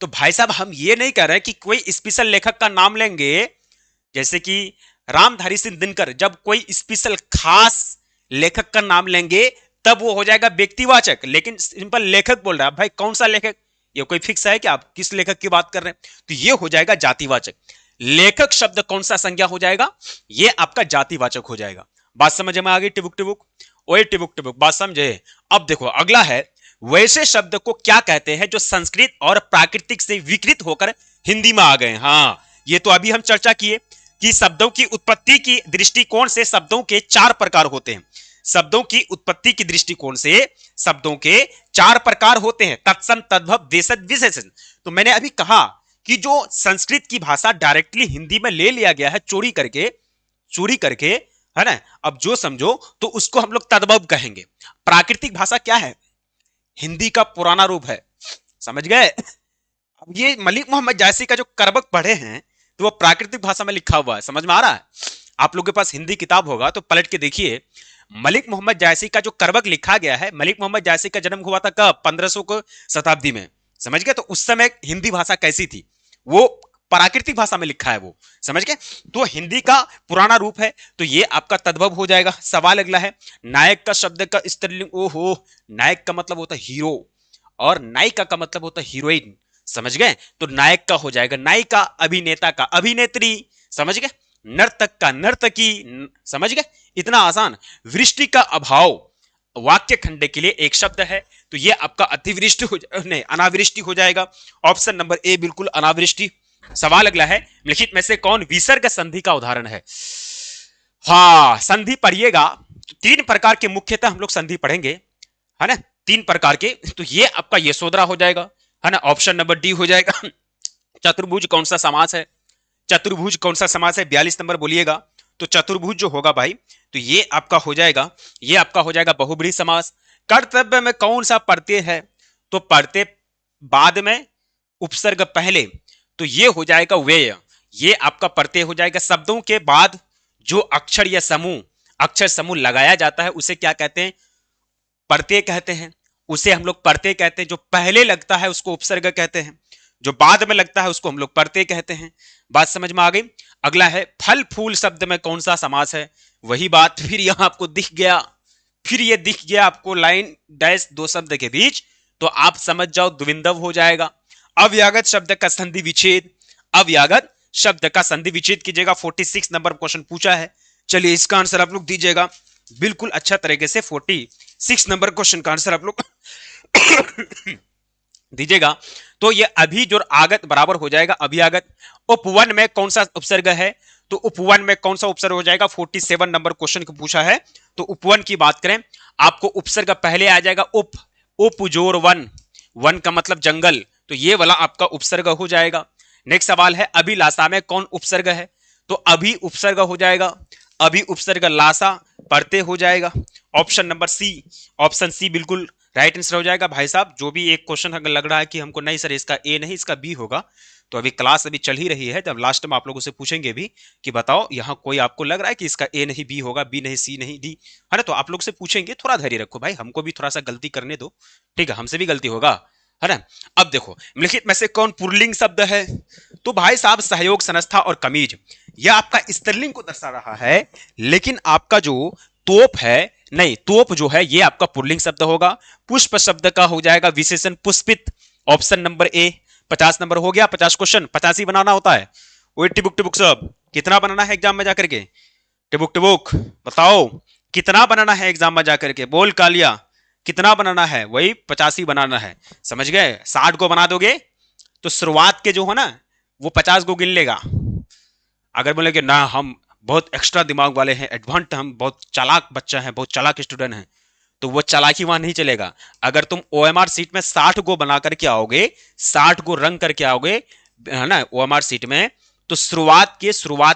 S1: तो भाई साहब, हम ये नहीं कह रहे कि कोई स्पेशल लेखक का नाम लेंगे, जैसे कि रामधारी सिंह दिनकर, जब कोई स्पेशल खास लेखक का नाम लेंगे तब वो हो जाएगा व्यक्तिवाचक। लेकिन सिंपल लेखक बोल रहा है, भाई कौन सा लेखक, ये कोई फिक्स है कि आप किस लेखक की बात कर रहे हैं, तो ये हो जाएगा जातिवाचक। लेखक शब्द कौन सा संज्ञा हो जाएगा, ये आपका जातिवाचक हो जाएगा। बात समझ में आ गई टिबुक टिबुक, ओए टिबुक टिबुक, बात समझे। अब देखो अगला है, वैसे शब्द को क्या कहते हैं जो संस्कृत और प्राकृतिक से विकृत होकर हिंदी में आ गए। हाँ, ये तो अभी हम चर्चा किए कि शब्दों की उत्पत्ति की दृष्टिकोण से शब्दों के 4 प्रकार होते हैं। शब्दों की उत्पत्ति की दृष्टिकोण से शब्दों के 4 प्रकार होते हैं, तत्सम, तद्भव, देशज, विशेषण। तो मैंने अभी कहा कि जो संस्कृत की भाषा डायरेक्टली हिंदी में ले लिया गया है, चोरी करके, है ना। अब जो समझो तो उसको हम लोग तद्भव कहेंगे। प्राकृतिक भाषा क्या है, हिंदी का पुराना रूप है, समझ गए। अब ये मलिक मोहम्मद जायसी का जो करबक पढ़े हैं, तो वो प्राकृतिक भाषा में लिखा हुआ है, समझ में आ रहा है। आप लोगों के पास हिंदी किताब होगा तो पलट के देखिए, मलिक मोहम्मद जायसी का जो करबक लिखा गया है, मलिक मोहम्मद जायसी का जन्म हुआ था कब, 1500 को शताब्दी में, समझ गए। तो उस समय हिंदी भाषा कैसी थी, वो प्राकृतिक भाषा में लिखा है, वो समझ गए। तो हिंदी का पुराना रूप है, तो ये आपका तद्भव हो जाएगा। सवाल अगला है, नायक का शब्द का स्त्रीलिंग, ओहो, नायक का मतलब होता है हीरो, और नायिका का मतलब होता है हीरोइन, समझ गए। तो नायक का हो जाएगा नायिका, अभिनेता का अभिनेत्री, समझ गए। नर्तक का नर्तकी, समझ गए, इतना आसान। वृष्टि का अभाव वाक्य खंड के लिए एक शब्द है, तो ये आपका अतिवृष्टि हो नहीं, अनावृष्टि हो जाएगा। ऑप्शन नंबर ए बिल्कुल, अनावृष्टि। सवाल अगला है, लिखित में से कौन विसर्ग संधि का उदाहरण है। हाँ, संधि पढ़िएगा, 3 प्रकार के मुख्यतः हम लोग संधि पढ़ेंगे, है ना, 3 प्रकार के। तो ये आपका यशोधरा हो जाएगा, है ना, ऑप्शन नंबर डी हो जाएगा। चतुर्भुज कौन सा समास है, चतुर्भुज कौन सा समास है, 42 नंबर बोलिएगा। तो चतुर्भुज जो होगा भाई, तो ये आपका हो जाएगा, ये आपका हो जाएगा बहुब्रीहि समास। कर्तव्य में कौन सा प्रत्यय है, तो प्रत्यय बाद में, उपसर्ग पहले, तो ये हो जाएगा व्यय, ये आपका प्रत्यय हो जाएगा। शब्दों के बाद जो अक्षर या समूह, अक्षर समूह लगाया जाता है उसे क्या कहते हैं, प्रत्यय कहते हैं। उसे हम लोग प्रत्यय कहते हैं। जो पहले लगता है उसको उपसर्ग कहते हैं, जो बाद में लगता है उसको हम लोग प्रत्यय कहते हैं। बात समझ में आ गई। अगला है, फल फूल शब्द में कौन सा समास है। वही बात फिर यहां आपको दिख गया, फिर ये दिख गया आपको लाइन डैश 2 शब्द के बीच, तो आप समझ जाओ द्विंदव हो जाएगा। अव्यागत शब्द का संधि विच्छेद, अव्यागत शब्द का संधि विच्छेद कीजिएगा। 46 नंबर क्वेश्चन पूछा है। चलिए इसका आंसर आप लोग दीजिएगा बिल्कुल अच्छा तरीके से। 46 नंबर क्वेश्चन का आंसर आप लोग दीजिएगा। तो ये अभी जो आगत बराबर हो जाएगा अभियागत। उपवन में कौन सा उपसर्ग है, तो उपवन में कौन सा उपसर्ग हो जाएगा। 47 नंबर क्वेश्चन को पूछा है। तो उपवन की बात करें, आपको उपसर्ग पहले आ जाएगा उप, उपजोर वन, वन का मतलब जंगल, तो ये वाला आपका उपसर्ग हो जाएगा। नेक्स्ट सवाल है अभिलाषा में कौन उपसर्ग है, तो अभी उपसर्ग हो जाएगा, अभी उपसर्ग लासा पढ़ते हो जाएगा। Option number C, option C बिल्कुल राइट आंसर हो जाएगा। भाई साहब जो भी एक क्वेश्चन अगर लग रहा है कि हमको नहीं सर इसका ए नहीं इसका बी होगा, तो अभी क्लास अभी चल ही रही है, तब लास्ट में आप लोगों से पूछेंगे भी कि बताओ यहाँ कोई आपको लग रहा है कि इसका ए नहीं बी होगा, बी नहीं सी नहीं डी, है ना। तो आप लोग से पूछेंगे, थोड़ा धैर्य रखो भाई, हमको भी थोड़ा सा गलती करने दो, ठीक है, हमसे भी गलती होगा, है ना। अब देखो निम्नलिखित में से कौन पुल्लिंग शब्द है, तो भाई साहब सहयोग, संस्था और कमीज, यह आपका स्त्रीलिंग को दर्शा रहा है, लेकिन आपका जो तोप है, नहीं तोप जो है ये आपका पुल्लिंग शब्द होगा। पुष्प शब्द का हो जाएगा विशेषण पुष्पित, ऑप्शन नंबर ए। 50 नंबर हो गया, 50 क्वेश्चन 50 ही बनाना होता है। वो टिबुक टिबुक सब कितना बनाना है एग्जाम में जाकर के, टिबुक टिबुक बताओ कितना बनाना है एग्जाम में जाकर के, बोल कालिया कितना बनाना है, वही 50 ही बनाना है, समझ गए। 60 को बना दोगे तो शुरुआत के जो हो ना वो 50 को गिन लेगा। अगर बोले कि ना हम बहुत एक्स्ट्रा दिमाग वाले हैं, एडवांस, हम बहुत चालाक बच्चा हैं, बहुत चालाक स्टूडेंट हैं, तो वो चालाकी वहां नहीं चलेगा। अगर तुम ओएमआर सीट में 60 को बना करके आओगे, 60 को रंग करके आओगे, है ना, ओएमआर सीट में, तो शुरुआत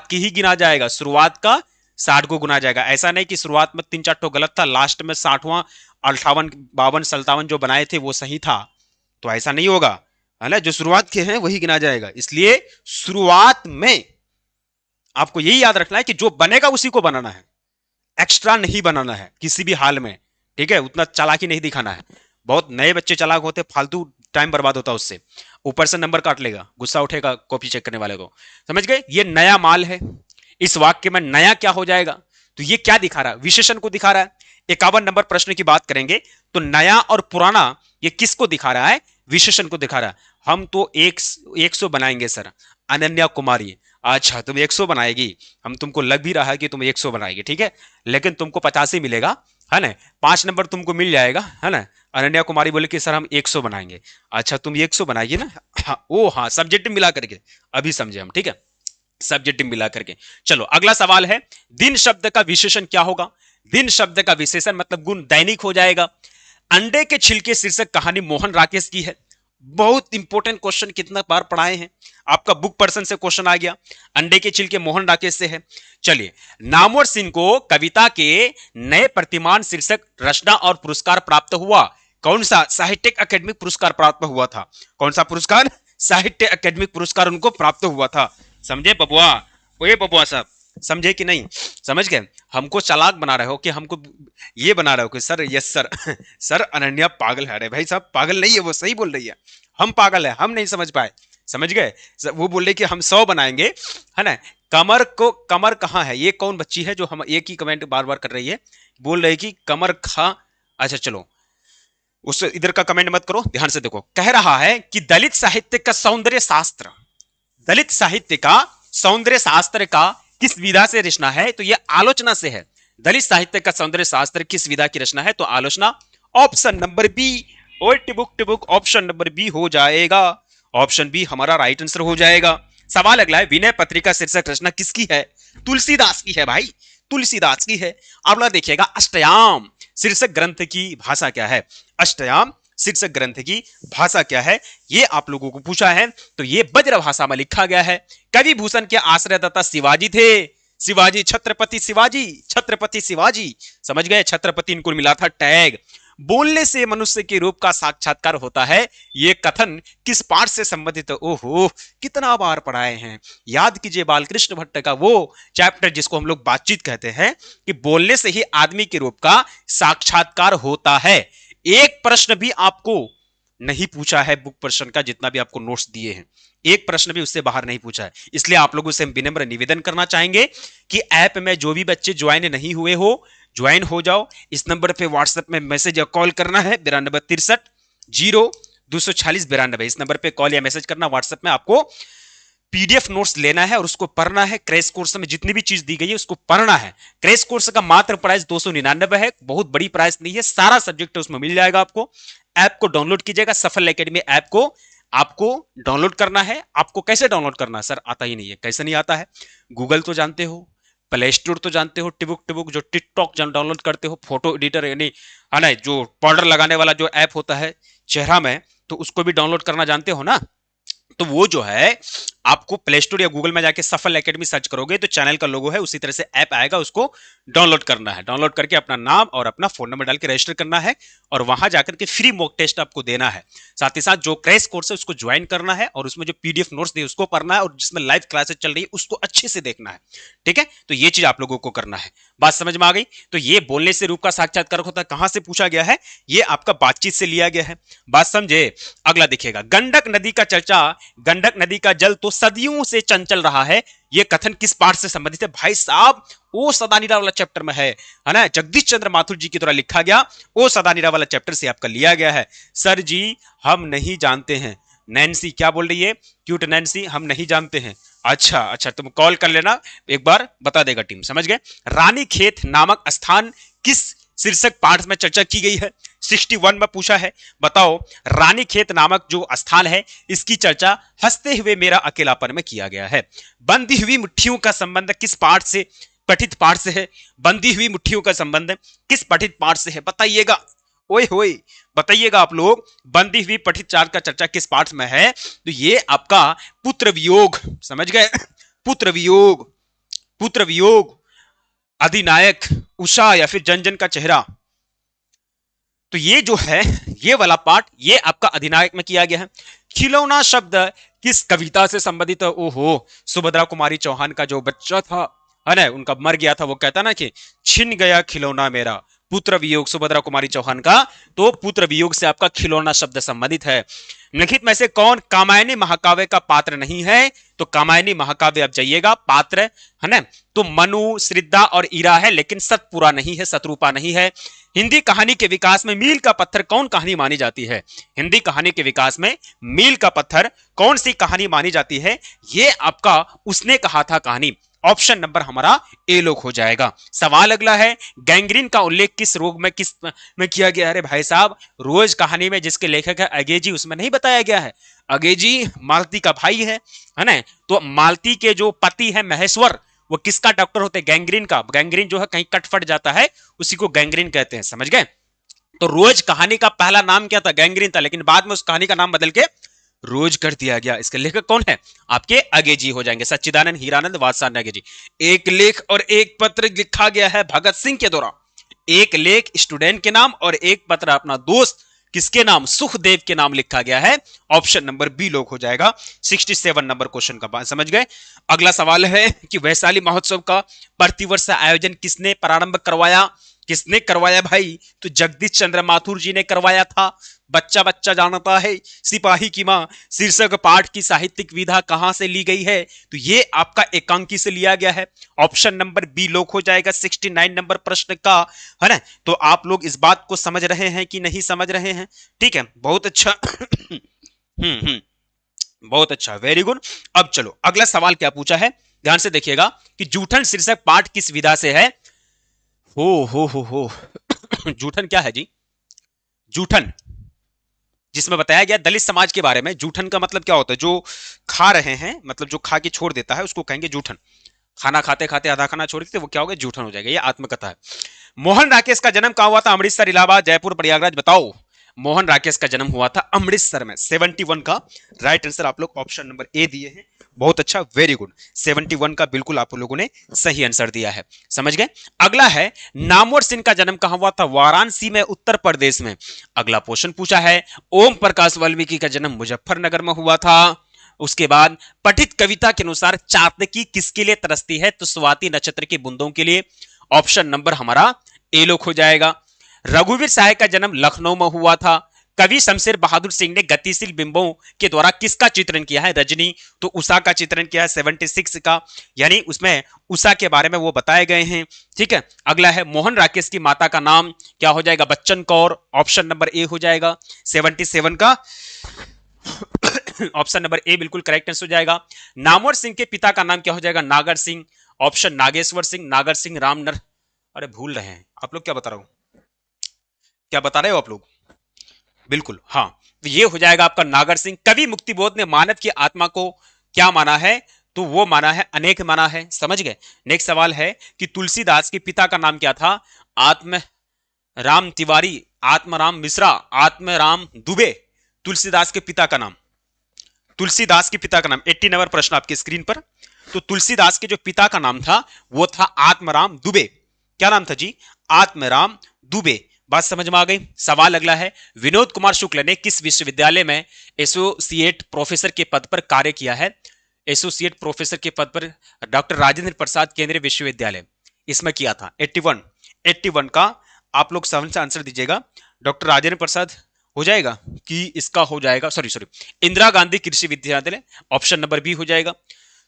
S1: की ही गिना जाएगा, शुरुआत का 60 को गुना जाएगा। ऐसा नहीं कि शुरुआत में 3-4 तो गलत था, लास्ट में 60वां 58 52 57 जो बनाए थे वो सही था, तो ऐसा नहीं होगा, है ना। जो शुरुआत के हैं वही गिना जाएगा। इसलिए शुरुआत में आपको यही याद रखना है कि जो बनेगा उसी को बनाना है, एक्स्ट्रा नहीं बनाना है किसी भी हाल में, ठीक है। उतना चालाकी नहीं दिखाना है, बहुत नए बच्चे चालाक होते, फालतू टाइम बर्बाद होता उससे, ऊपर से नंबर काट लेगा, गुस्सा उठेगा कॉपी चेक करने वाले को, समझ गए। ये नया माल है, इस वाक्य में नया क्या हो जाएगा, तो ये क्या दिखा रहा है, विशेषण को दिखा रहा है। 51 नंबर प्रश्न की बात करेंगे तो नया और पुराना ये किसको दिखा रहा है, विशेषण को दिखा रहा है। हम तो 100 बनाएंगे सर, अनन्या कुमारी, अच्छा तुम 100 बनाएगी, हम तुमको लग भी रहा है कि तुम 100 बनाएगी, ठीक है, लेकिन तुमको 50 ही मिलेगा, है ना, 5 नंबर तुमको मिल जाएगा, है ना। अनन्या कुमारी बोले कि सर हम 100 बनाएंगे, अच्छा तुम 100 बनाएगी ना, हाँ, ओ हाँ, सब्जेक्ट मिला करके, अभी समझे हम, ठीक है, सब्जेक्ट मिला करके। चलो अगला सवाल है, दिन शब्द का विशेषण क्या होगा। दिन शब्द का विशेषण मतलब गुण दैनिक हो जाएगा। अंडे के छिलके शीर्षक कहानी मोहन राकेश की है। बहुत इंपॉर्टेंट क्वेश्चन, कितना बार पढ़ाए हैं, आपका बुक पर्सन से क्वेश्चन आ गया, अंडे के छिलके मोहन राकेश से है। चलिए, नामवर सिंह को कविता के नए प्रतिमान शीर्षक रचना और पुरस्कार प्राप्त हुआ, कौन सा, साहित्य अकेडमिक पुरस्कार प्राप्त हुआ था, कौन सा पुरस्कार, साहित्य अकेडमिक पुरस्कार उनको प्राप्त हुआ था। समझे बबुआ, ओए बबुआ साहब, समझे कि नहीं, समझ गए। हमको चालाक बना रहे हो कि हमको ये बना रहे हो कि sir yes sir sir Ananya पागल है। अरे भाई साहब पागल नहीं है, वो सही बोल रही है, हम पागल है, हम नहीं समझ पाए, समझ गए। वो बोल रहे कि हम 100 बनाएंगे, है ना। कमर को, कमर कहाँ है, ये कौन बच्ची है जो हम एक ही कमेंट बार बार कर रही है, बोल रही कि कमर खा, अच्छा चलो उस इधर का कमेंट मत करो, ध्यान से देखो। कह रहा है कि दलित साहित्य का सौंदर्य शास्त्र, दलित साहित्य का सौंदर्य शास्त्र का किस विधा से रचना है, तो यह आलोचना से है। दलित साहित्य का सौंदर्य शास्त्र किस विधा की रचना है, तो आलोचना, ऑप्शन नंबर बी। ओए टिबुक टिबुक, ऑप्शन नंबर बी हो जाएगा, ऑप्शन बी हमारा राइट आंसर हो जाएगा। सवाल अगला है, विनय पत्रिका शीर्षक रचना किसकी है, तुलसीदास की है भाई, तुलसीदास की है। अगला देखिएगा, अष्टयाम शीर्षक ग्रंथ की भाषा क्या है, अष्टयाम शीर्षक ग्रंथ की भाषा क्या है, ये आप लोगों को पूछा है, तो ये ब्रज भाषा में लिखा गया है। कवि भूषण के आश्रयदाता शिवाजी थे, शिवाजी, छत्रपति शिवाजी, छत्रपति शिवाजी, समझ गए, छत्रपति इनको मिला था टैग। बोलने से मनुष्य के रूप का साक्षात्कार होता है, ये कथन किस पाठ से संबंधित है, ओहो कितना बार पढ़ाए हैं, याद कीजिए बालकृष्ण भट्ट का वो चैप्टर जिसको हम लोग बातचीत कहते हैं, कि बोलने से ही आदमी के रूप का साक्षात्कार होता है। एक प्रश्न भी आपको नहीं पूछा है बुक प्रश्न का, जितना भी आपको नोट्स दिए हैं, एक प्रश्न भी उससे बाहर नहीं पूछा है। इसलिए आप लोगों से हम विनम्र निवेदन करना चाहेंगे कि ऐप में जो भी बच्चे ज्वाइन नहीं हुए हो, ज्वाइन हो जाओ। इस नंबर पे व्हाट्सएप में मैसेज या कॉल करना है, 9263 24692। इस नंबर पे कॉल या मैसेज करना। व्हाट्सएप में आपको पीडीएफ नोट्स लेना है और उसको पढ़ना है। क्रैश कोर्स में जितनी भी चीज दी गई है उसको पढ़ना है। क्रैश कोर्स का मात्र प्राइस 299 है, बहुत बड़ी प्राइस नहीं है, सारा सब्जेक्ट उसमें मिल जाएगा आपको। ऐप को डाउनलोड कीजिएगा, सफल एकेडमी ऐप को आपको डाउनलोड करना है। आपको कैसे डाउनलोड करना है? सर आता ही नहीं है। कैसे नहीं आता है? गूगल तो जानते हो, प्ले स्टोर तो जानते हो, टिबुक टिबुक जो टिकटॉक डाउनलोड करते हो, फोटो एडिटर यानी है ना, जो पाउडर लगाने वाला जो ऐप होता है चेहरा में, तो उसको भी डाउनलोड करना जानते हो ना। तो वो जो है आपको प्ले स्टोर या गूगल में जाके सफल एकेडमी सर्च करोगे तो चैनल का लोगो है, उसी तरह से ऐप आएगा, उसको डाउनलोड करना है। डाउनलोड करके अपना नाम और अपना फोन नंबर डाल के रजिस्टर करना है और वहां जाकर के फ्री मॉक टेस्ट आपको देना है। साथ ही साथ जो क्रैश कोर्स है उसको ज्वाइन करना है और उसमें जो पीडीएफ नोट्स दिए उसको पढ़ना है और जिसमें लाइव क्लासेस चल रही है उसको अच्छे से देखना है। ठीक है, तो ये चीज आप लोगों को करना है। बात समझ में आ गई? तो ये बोलने से रूप का साक्षात्कार होता है, कहां से पूछा गया है? ये आपका बातचीत से लिया गया है। बात समझे? अगला देखिएगा, गंडक नदी का चर्चा, गंडक नदी का जल तो सदियों से चंचल रहा है, ये कथन किस पाठ से संबंधित है? भाई साहब ओ सदानीरा वाला चैप्टर में है ना, जगदीश चंद्र माथुर जी के द्वारा लिखा गया ओ सदानीरा वाला चैप्टर से आपका लिया गया है। सर जी हम नहीं जानते हैं। नैन्सी क्या बोल रही है? क्यूट नैन्सी, हम नहीं जानते हैं। अच्छा अच्छा, तुम कॉल कर लेना, एक बार बता देगा टीम। समझ गए? रानीखेत नामक स्थान किस शीर्षक पाठ में चर्चा की गई है? 61 में पूछा है। बताओ, रानीखेत नामक जो स्थान है इसकी चर्चा हंसते हुए मेरा अकेलापन में किया गया है। बंधी हुई मुट्ठियों का संबंध किस पाठ से, पठित पाठ से है? बंधी हुई मुट्ठियों का संबंध किस पठित पाठ से है? बताइएगा, ओए होए बताइएगा आप लोग, बंधी हुई पठित चार का चर्चा किस पाठ में है? तो ये आपका पुत्र वियोग, समझ गए? पुत्र वियोग, पुत्र वियोग, अधिनायक, उषा या फिर जन जन का चेहरा। तो ये जो है ये वाला पार्ट ये आपका अधिनायक में किया गया है। खिलौना शब्द किस कविता से संबंधित है? ओहो, सुभद्रा कुमारी चौहान का जो बच्चा था है ना, उनका मर गया था, वो कहता ना कि छिन गया खिलौना मेरा, पुत्र वियोग, सुभद्रा कुमारी चौहान का। तो पुत्र वियोग से आपका खिलौना शब्द संबंधित है। निम्नलिखित में से कौन कामायनी महाकाव्य का पात्र नहीं है? तो कामायनी महाकाव्य आप जाइएगा, पात्र है ना, तो मनु, श्रद्धा और ईरा है, लेकिन सतपुरा नहीं है, शत्रुपा नहीं है। हिंदी कहानी के विकास में मील का पत्थर कौन कहानी मानी जाती है? हिंदी कहानी के विकास में मील का पत्थर कौन सी कहानी मानी जाती है? ये आपका उसने कहा था कहानी। ऑप्शन नंबर हमारा ए लोग हो जाएगा। सवाल अगला है, गैंग्रीन का उल्लेख किस रोग में किस में किया गया? अरे भाई साहब, रोज कहानी में जिसके लेखक है अगेजी, उसमें नहीं बताया गया है? अगेजी मालती का भाई है ना, तो मालती के जो पति है महेश्वर, वो किसका डॉक्टर होते हैं? गैंग्रीन का। गैंग्रीन जो है कहीं कट फट जाता है उसी को गैंग्रीन कहते हैं, समझ गए? तो रोज कहानी का पहला नाम क्या था? गैंग्रीन था, लेकिन बाद में उस कहानी का नाम बदल के रोज कर दिया गया। इसके लेखक कौन है? आपके अगेजी हो जाएंगे, सच्चिदानंद हीरानंद वात्स्यायन अगेजी। एक लेख और एक पत्र लिखा गया है भगत सिंह के द्वारा। एक लेख स्टूडेंट के नाम और एक पत्र अपना दोस्त किसके नाम? सुखदेव के नाम लिखा गया है। ऑप्शन नंबर बी लोग हो जाएगा। 67 नंबर क्वेश्चन का बात समझ गए? अगला सवाल है कि वैशाली महोत्सव का प्रतिवर्ष आयोजन किसने प्रारंभ करवाया? किसने करवाया भाई? तो जगदीश चंद्र माथुर जी ने करवाया था। बच्चा बच्चा जानता है सिपाही की मां शीर्षक पाठ की साहित्यिक विधा कहां से ली गई है? तो ये आपका एकांकी से लिया गया है। ऑप्शन नंबर बी लोग हो जाएगा 69 नंबर प्रश्न का, है ना। तो आप लोग इस बात को समझ रहे हैं कि नहीं समझ रहे हैं? ठीक है, बहुत अच्छा। बहुत अच्छा, वेरी गुड। अब चलो अगला सवाल क्या पूछा है, ध्यान से देखिएगा कि जूठन शीर्षक पाठ किस विधा से है? हो जूठन क्या है जी? जूठन जिसमें बताया गया दलित समाज के बारे में। जूठन का मतलब क्या होता है? जो खा रहे हैं, मतलब जो खा के छोड़ देता है उसको कहेंगे जूठन। खाना खाते खाते आधा खाना छोड़ देते वो क्या होगा? जूठन हो जाएगा। ये आत्मकथा है। मोहन राकेश का जन्म कहां हुआ था? अमृतसर, इलाहाबाद, जयपुर, प्रयागराज। बताओ, मोहन राकेश का जन्म हुआ था अमृतसर में। 71 का राइट आंसर आप लोग ऑप्शन नंबर ए दिए हैं। बहुत अच्छा, वेरी गुड। 71 का बिल्कुल आप लोगों ने सही आंसर दिया है, समझ गए? अगला है, नामवर सिंह का जन्म कहां हुआ था? वाराणसी में, उत्तर प्रदेश में। अगला क्वेश्चन पूछा है, ओम प्रकाश वाल्मीकि का जन्म मुजफ्फरनगर में हुआ था। उसके बाद पठित कविता के अनुसार चातकी किसके लिए तरसती है? तो स्वाति नक्षत्र की बूंदों के लिए। ऑप्शन नंबर हमारा ए लोग हो जाएगा। रघुवीर साय का जन्म लखनऊ में हुआ था। कवि शमशेर बहादुर सिंह ने गतिशील बिंबों के द्वारा किसका चित्रण किया है? रजनी, तो उषा का चित्रण किया है 76 का, यानी उसमें उषा के बारे में वो बताए गए हैं। ठीक है, अगला है मोहन राकेश की माता का नाम क्या हो जाएगा? Bachchan Kaur, option number A हो जाएगा 77 का ऑप्शन नंबर ए बिल्कुल करेक्ट आंसर हो जाएगा। नामवर सिंह के पिता का नाम क्या हो जाएगा? नागर सिंह, ऑप्शन नागेश्वर सिंह, नागर सिंह, रामनर, अरे भूल रहे हैं आप लोग, क्या बता रहा हूं, क्या बता रहे हो आप लोग? बिल्कुल हाँ, तो ये हो जाएगा आपका नागर सिंह। कवि मुक्तिबोध ने मानव की आत्मा को क्या माना है? तो वो माना है अनेक माना है, समझ गए। नेक्स्ट सवाल है कि तुलसीदास के पिता का नाम क्या था? आत्म राम तिवारी, आत्मराम मिश्रा, आत्मराम दुबे। तुलसीदास के पिता का नाम, तुलसीदास के पिता का नाम 80 नंबर प्रश्न आपकी स्क्रीन पर। तो तुलसीदास के जो पिता का नाम था वो था आत्मराम दुबे। क्या नाम था जी? आत्मराम दुबे। बात समझ में आ गई। सवाल अगला है, विनोद कुमार शुक्ल ने किस विश्वविद्यालय में एसोसिएट प्रोफेसर के पद पर कार्य किया है? एसोसिएट प्रोफेसर के पद पर डॉक्टर राजेंद्र प्रसाद केंद्रीय विश्वविद्यालय इसमें किया था। 81 का आप लोग सेवन से आंसर दीजिएगा। डॉक्टर राजेंद्र प्रसाद हो जाएगा कि इसका हो जाएगा, सॉरी इंदिरा गांधी कृषि विश्वविद्यालय, ऑप्शन नंबर बी हो जाएगा।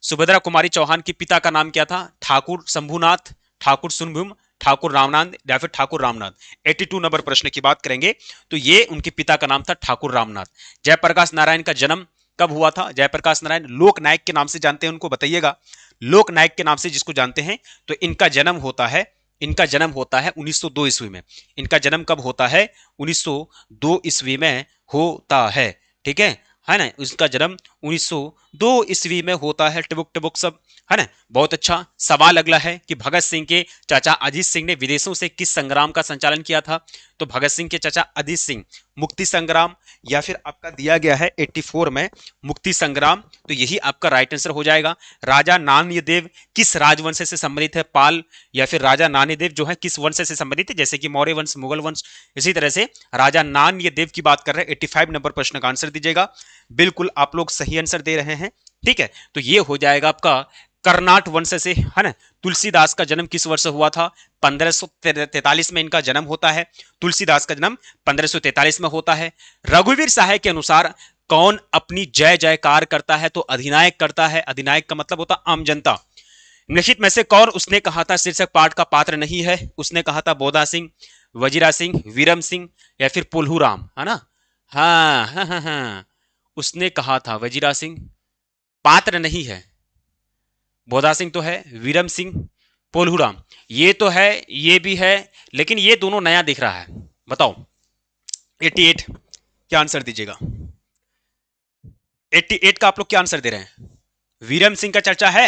S1: सुभद्रा कुमारी चौहान के पिता का नाम क्या था? ठाकुर शंभुनाथ, ठाकुर सुनभुम, ठाकुर रामनाथ या फिर ठाकुर रामनाथ। 82 नंबर प्रश्न की बात करेंगे तो ये उनके पिता का नाम था ठाकुर रामनाथ। जयप्रकाश नारायण का जन्म कब हुआ था? जयप्रकाश नारायण लोक नायक के नाम से जानते हैं उनको, बताइएगा। लोक नायक के नाम से जिसको जानते हैं, तो इनका जन्म होता है 1902 ईस्वी में। इनका जन्म कब होता है? 1902 ईस्वी में होता है। ठीक है ना, उसका जन्म 1902 ईस्वी में होता है। टिबुक टिबुक सब है ना। बहुत अच्छा। सवाल अगला है कि भगत सिंह के चाचा अजीत सिंह ने विदेशों से किस संग्राम का संचालन किया था? तो भगत सिंह के चाचा अजीत सिंह मुक्ति संग्राम, या फिर आपका दिया गया है 84 में मुक्ति संग्राम, तो यही आपका राइट आंसर हो जाएगा। राजा नान्यदेव किस राजवंश से संबंधित है? पाल, या फिर राजा नान्यदेव जो है किस वंश से संबंधित है? जैसे कि मौर्य वंश, मुगल वंश। इसी तरह से राजा नान्यदेव की बात कर रहे हैं। 85 नंबर प्रश्न का आंसर दीजिएगा। बिल्कुल आप लोग सही आंसर दे रहे हैं। ठीक है, तो ये हो जाएगा आपका कर्नाट वंश से, है ना। तुलसीदास का जन्म किस वर्ष हुआ था? 1543 में इनका जन्म होता है। तुलसीदास का जन्म 1543 में होता है। रघुवीर साहय के अनुसार कौन अपनी जय जयकार करता है? तो अधिनायक करता है। अधिनायक का मतलब होता आम जनता। निश्चित में से कौन उसने कहा था शीर्षक पाठ का पात्र नहीं है? उसने कहा था बोधा सिंह, वजीरा सिंह, वीरम सिंह या फिर पुलहूराम, है ना। हाँ हाँ हाँ हाँ, उसने कहा था वजीरा सिंह पात्र नहीं है। बोधा सिंह तो है, वीरम सिंह, पोलहूराम ये तो है, ये भी है, लेकिन ये दोनों नया दिख रहा है। बताओ 88 क्या आंसर दीजिएगा? 88 का आप लोग क्या आंसर दे रहे हैं? वीरम सिंह का चर्चा है,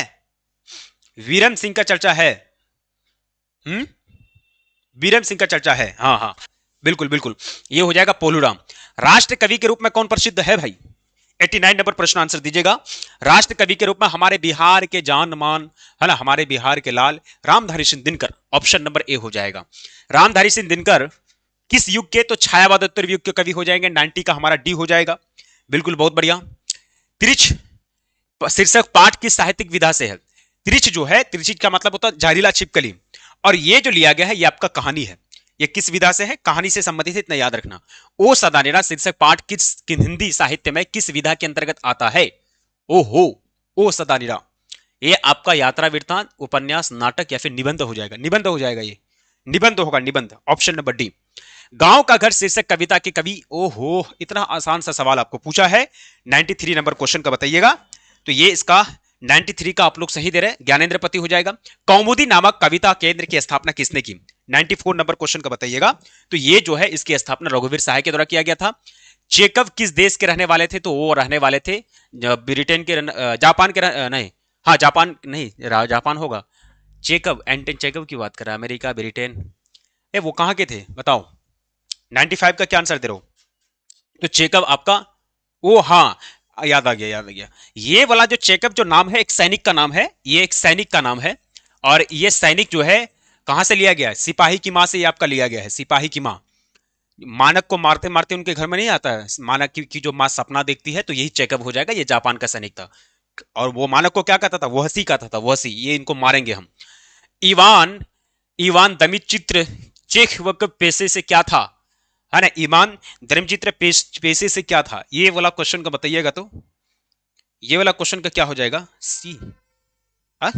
S1: वीरम सिंह का चर्चा है। वीरम सिंह का चर्चा है, हाँ हाँ बिल्कुल बिल्कुल, ये हो जाएगा पोलूराम। राष्ट्र कवि के रूप में कौन प्रसिद्ध है भाई? 89 नंबर प्रश्न आंसर दीजिएगा। राष्ट्र कवि के रूप में हमारे बिहार के जान मान, है ना, हमारे बिहार के लाल Ramdhari Singh Dinkar, option number A हो जाएगा। रामधारी सिंह दिनकर किस युग के? तो छायावाद उत्तर युग के कवि हो जाएंगे। 90 का हमारा डी हो जाएगा। बिल्कुल बहुत बढ़िया। त्रिछ शीर्षक पाठ किस साहित्यिक विधा से है? त्रिछ जो है, त्रिछ का मतलब होता है जहरीला छिपकली, और ये जो लिया गया है ये आपका कहानी है। ये किस विधा से है? कहानी से संबंधित है, इतना याद रखना। ओ सदानेरा शीर्षक पाठ किस हिंदी साहित्य में किस विधा के अंतर्गत आता है? ओहो, ओ सदानेरा ये आपका यात्रा वृत्तांत, उपन्यास, नाटक या फिर निबंध हो जाएगा। निबंध हो जाएगा, ये निबंध होगा, निबंध, ऑप्शन नंबर डी। गांव का घर शीर्षक कविता के कवि, ओहो इतना आसान सा सवाल आपको पूछा है। 93 नंबर क्वेश्चन का बताइएगा। तो ये इसका 93 का आप लोग सही दे रहे हैं, ज्ञानेंद्र पति हो जाएगा। कौमुदी नामक कविता केंद्र की स्थापना किसने की? 94 नंबर क्वेश्चन का बताइएगा। तो ये जो है इसकी स्थापना रघुवीर साहय के द्वारा किया गया था। चेकव किस देश के रहने वाले थे? तो वो रहने वाले थे ब्रिटेन के, जापान के, नहीं हाँ जापान नहीं, जापान होगा। चेकव, एंटन चेकव की बात कर रहा है, अमेरिका, ब्रिटेन, वो कहां के थे बताओ? 95 का क्या आंसर दे रहा हूं? तो चेकव आपका, ओ हाँ याद आ गया, याद आ गया। ये वाला जो चेकअप जो नाम है एक सैनिक का नाम है, ये एक सैनिक का नाम है। और ये सैनिक जो है कहां से लिया गया है? सिपाही की मां से ये आपका लिया गया है। सिपाही की मां, मानक को मारते मारते उनके घर में नहीं आता है, मानक की जो मां सपना देखती है, तो यही चेकअप हो जाएगा। ये जापान का सैनिक था, और वो मानक को क्या कहता था? वो हंसी कहता था, वो हंसी, ये इनको मारेंगे हम। इवान इवान दमिचित्र चेख पेशे से क्या था? है ना। ईमान धर्मचित्र पेशे से क्या था, ये वाला क्वेश्चन का बताइएगा तो ये वाला क्वेश्चन का क्या हो जाएगा, सी। हाँ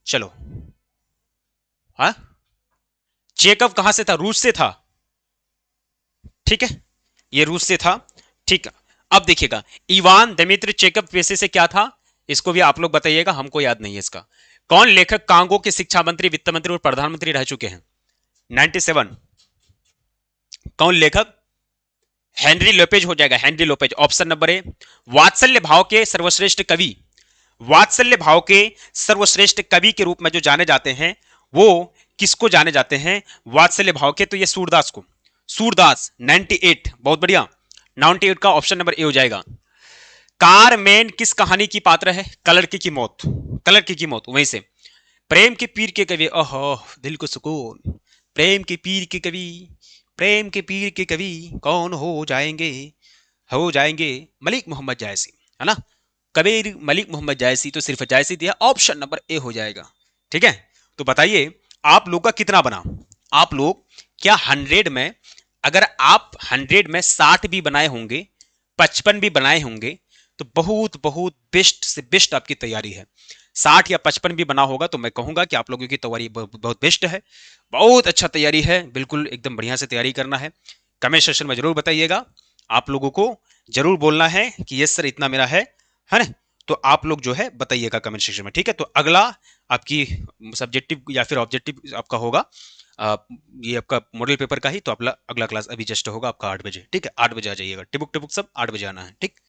S1: चलो, हाँ चेकअप कहां से था, रूस से था, ठीक है, ये रूस से था, ठीक है। अब देखिएगा, इवान दिमित्री चेकअप पेशे से क्या था, इसको भी आप लोग बताइएगा, हमको याद नहीं है इसका। कौन लेखक कांगो के शिक्षा मंत्री, वित्त मंत्री और प्रधानमंत्री रह चुके हैं 97। कौन लेखक, हेनरी लोपेज हो जाएगा, हेनरी लोपेज, ऑप्शन नंबर ए। वात्सल्य भाव के सर्वश्रेष्ठ कवि, वात्सल्य भाव के सर्वश्रेष्ठ कवि के रूप में जो जाने जाते हैं वो किसको जाने जाते हैं, वात्सल्य भाव के, तो ये सूरदास को, सूरदास 98, बहुत बढ़िया, 98 का ऑप्शन नंबर ए हो जाएगा। कारमेन किस कहानी की पात्र है, कलर्की की मौत, कलर्की की मौत, वहीं से। प्रेम के पीर के कवि, ओहो दिल को सुकून, प्रेम के पीर के कवि, प्रेम के पीर के कवि कौन हो जाएंगे मलिक मोहम्मद जायसी, है ना। कबीर मलिक मोहम्मद जायसी, तो सिर्फ जायसी दिया, ऑप्शन नंबर ए हो जाएगा, ठीक है। तो बताइए आप लोग का कितना बना, आप लोग क्या 100 में, अगर आप 100 में 60 भी बनाए होंगे, 55 भी बनाए होंगे, तो बहुत बहुत बेस्ट से बेस्ट आपकी तैयारी है। 60 या 55 भी बना होगा तो मैं कहूंगा कि आप लोगों की तैयारी बहुत बेस्ट है, बहुत अच्छा तैयारी है, बिल्कुल एकदम बढ़िया से तैयारी करना है। कमेंट सेक्शन में जरूर बताइएगा, आप लोगों को जरूर बोलना है कि यस सर इतना मेरा है ना। तो आप लोग जो है बताइएगा कमेंट सेक्शन में, ठीक है। तो अगला आपकी सब्जेक्टिव या फिर ऑब्जेक्टिव आपका होगा ये आपका मॉडल पेपर का ही, तो अगला क्लास अभी जस्ट होगा आपका 8 बजे, ठीक है। 8 बजे आ जाइएगा, टिपुक टिपुक सब 8 बजे आना है, ठीक।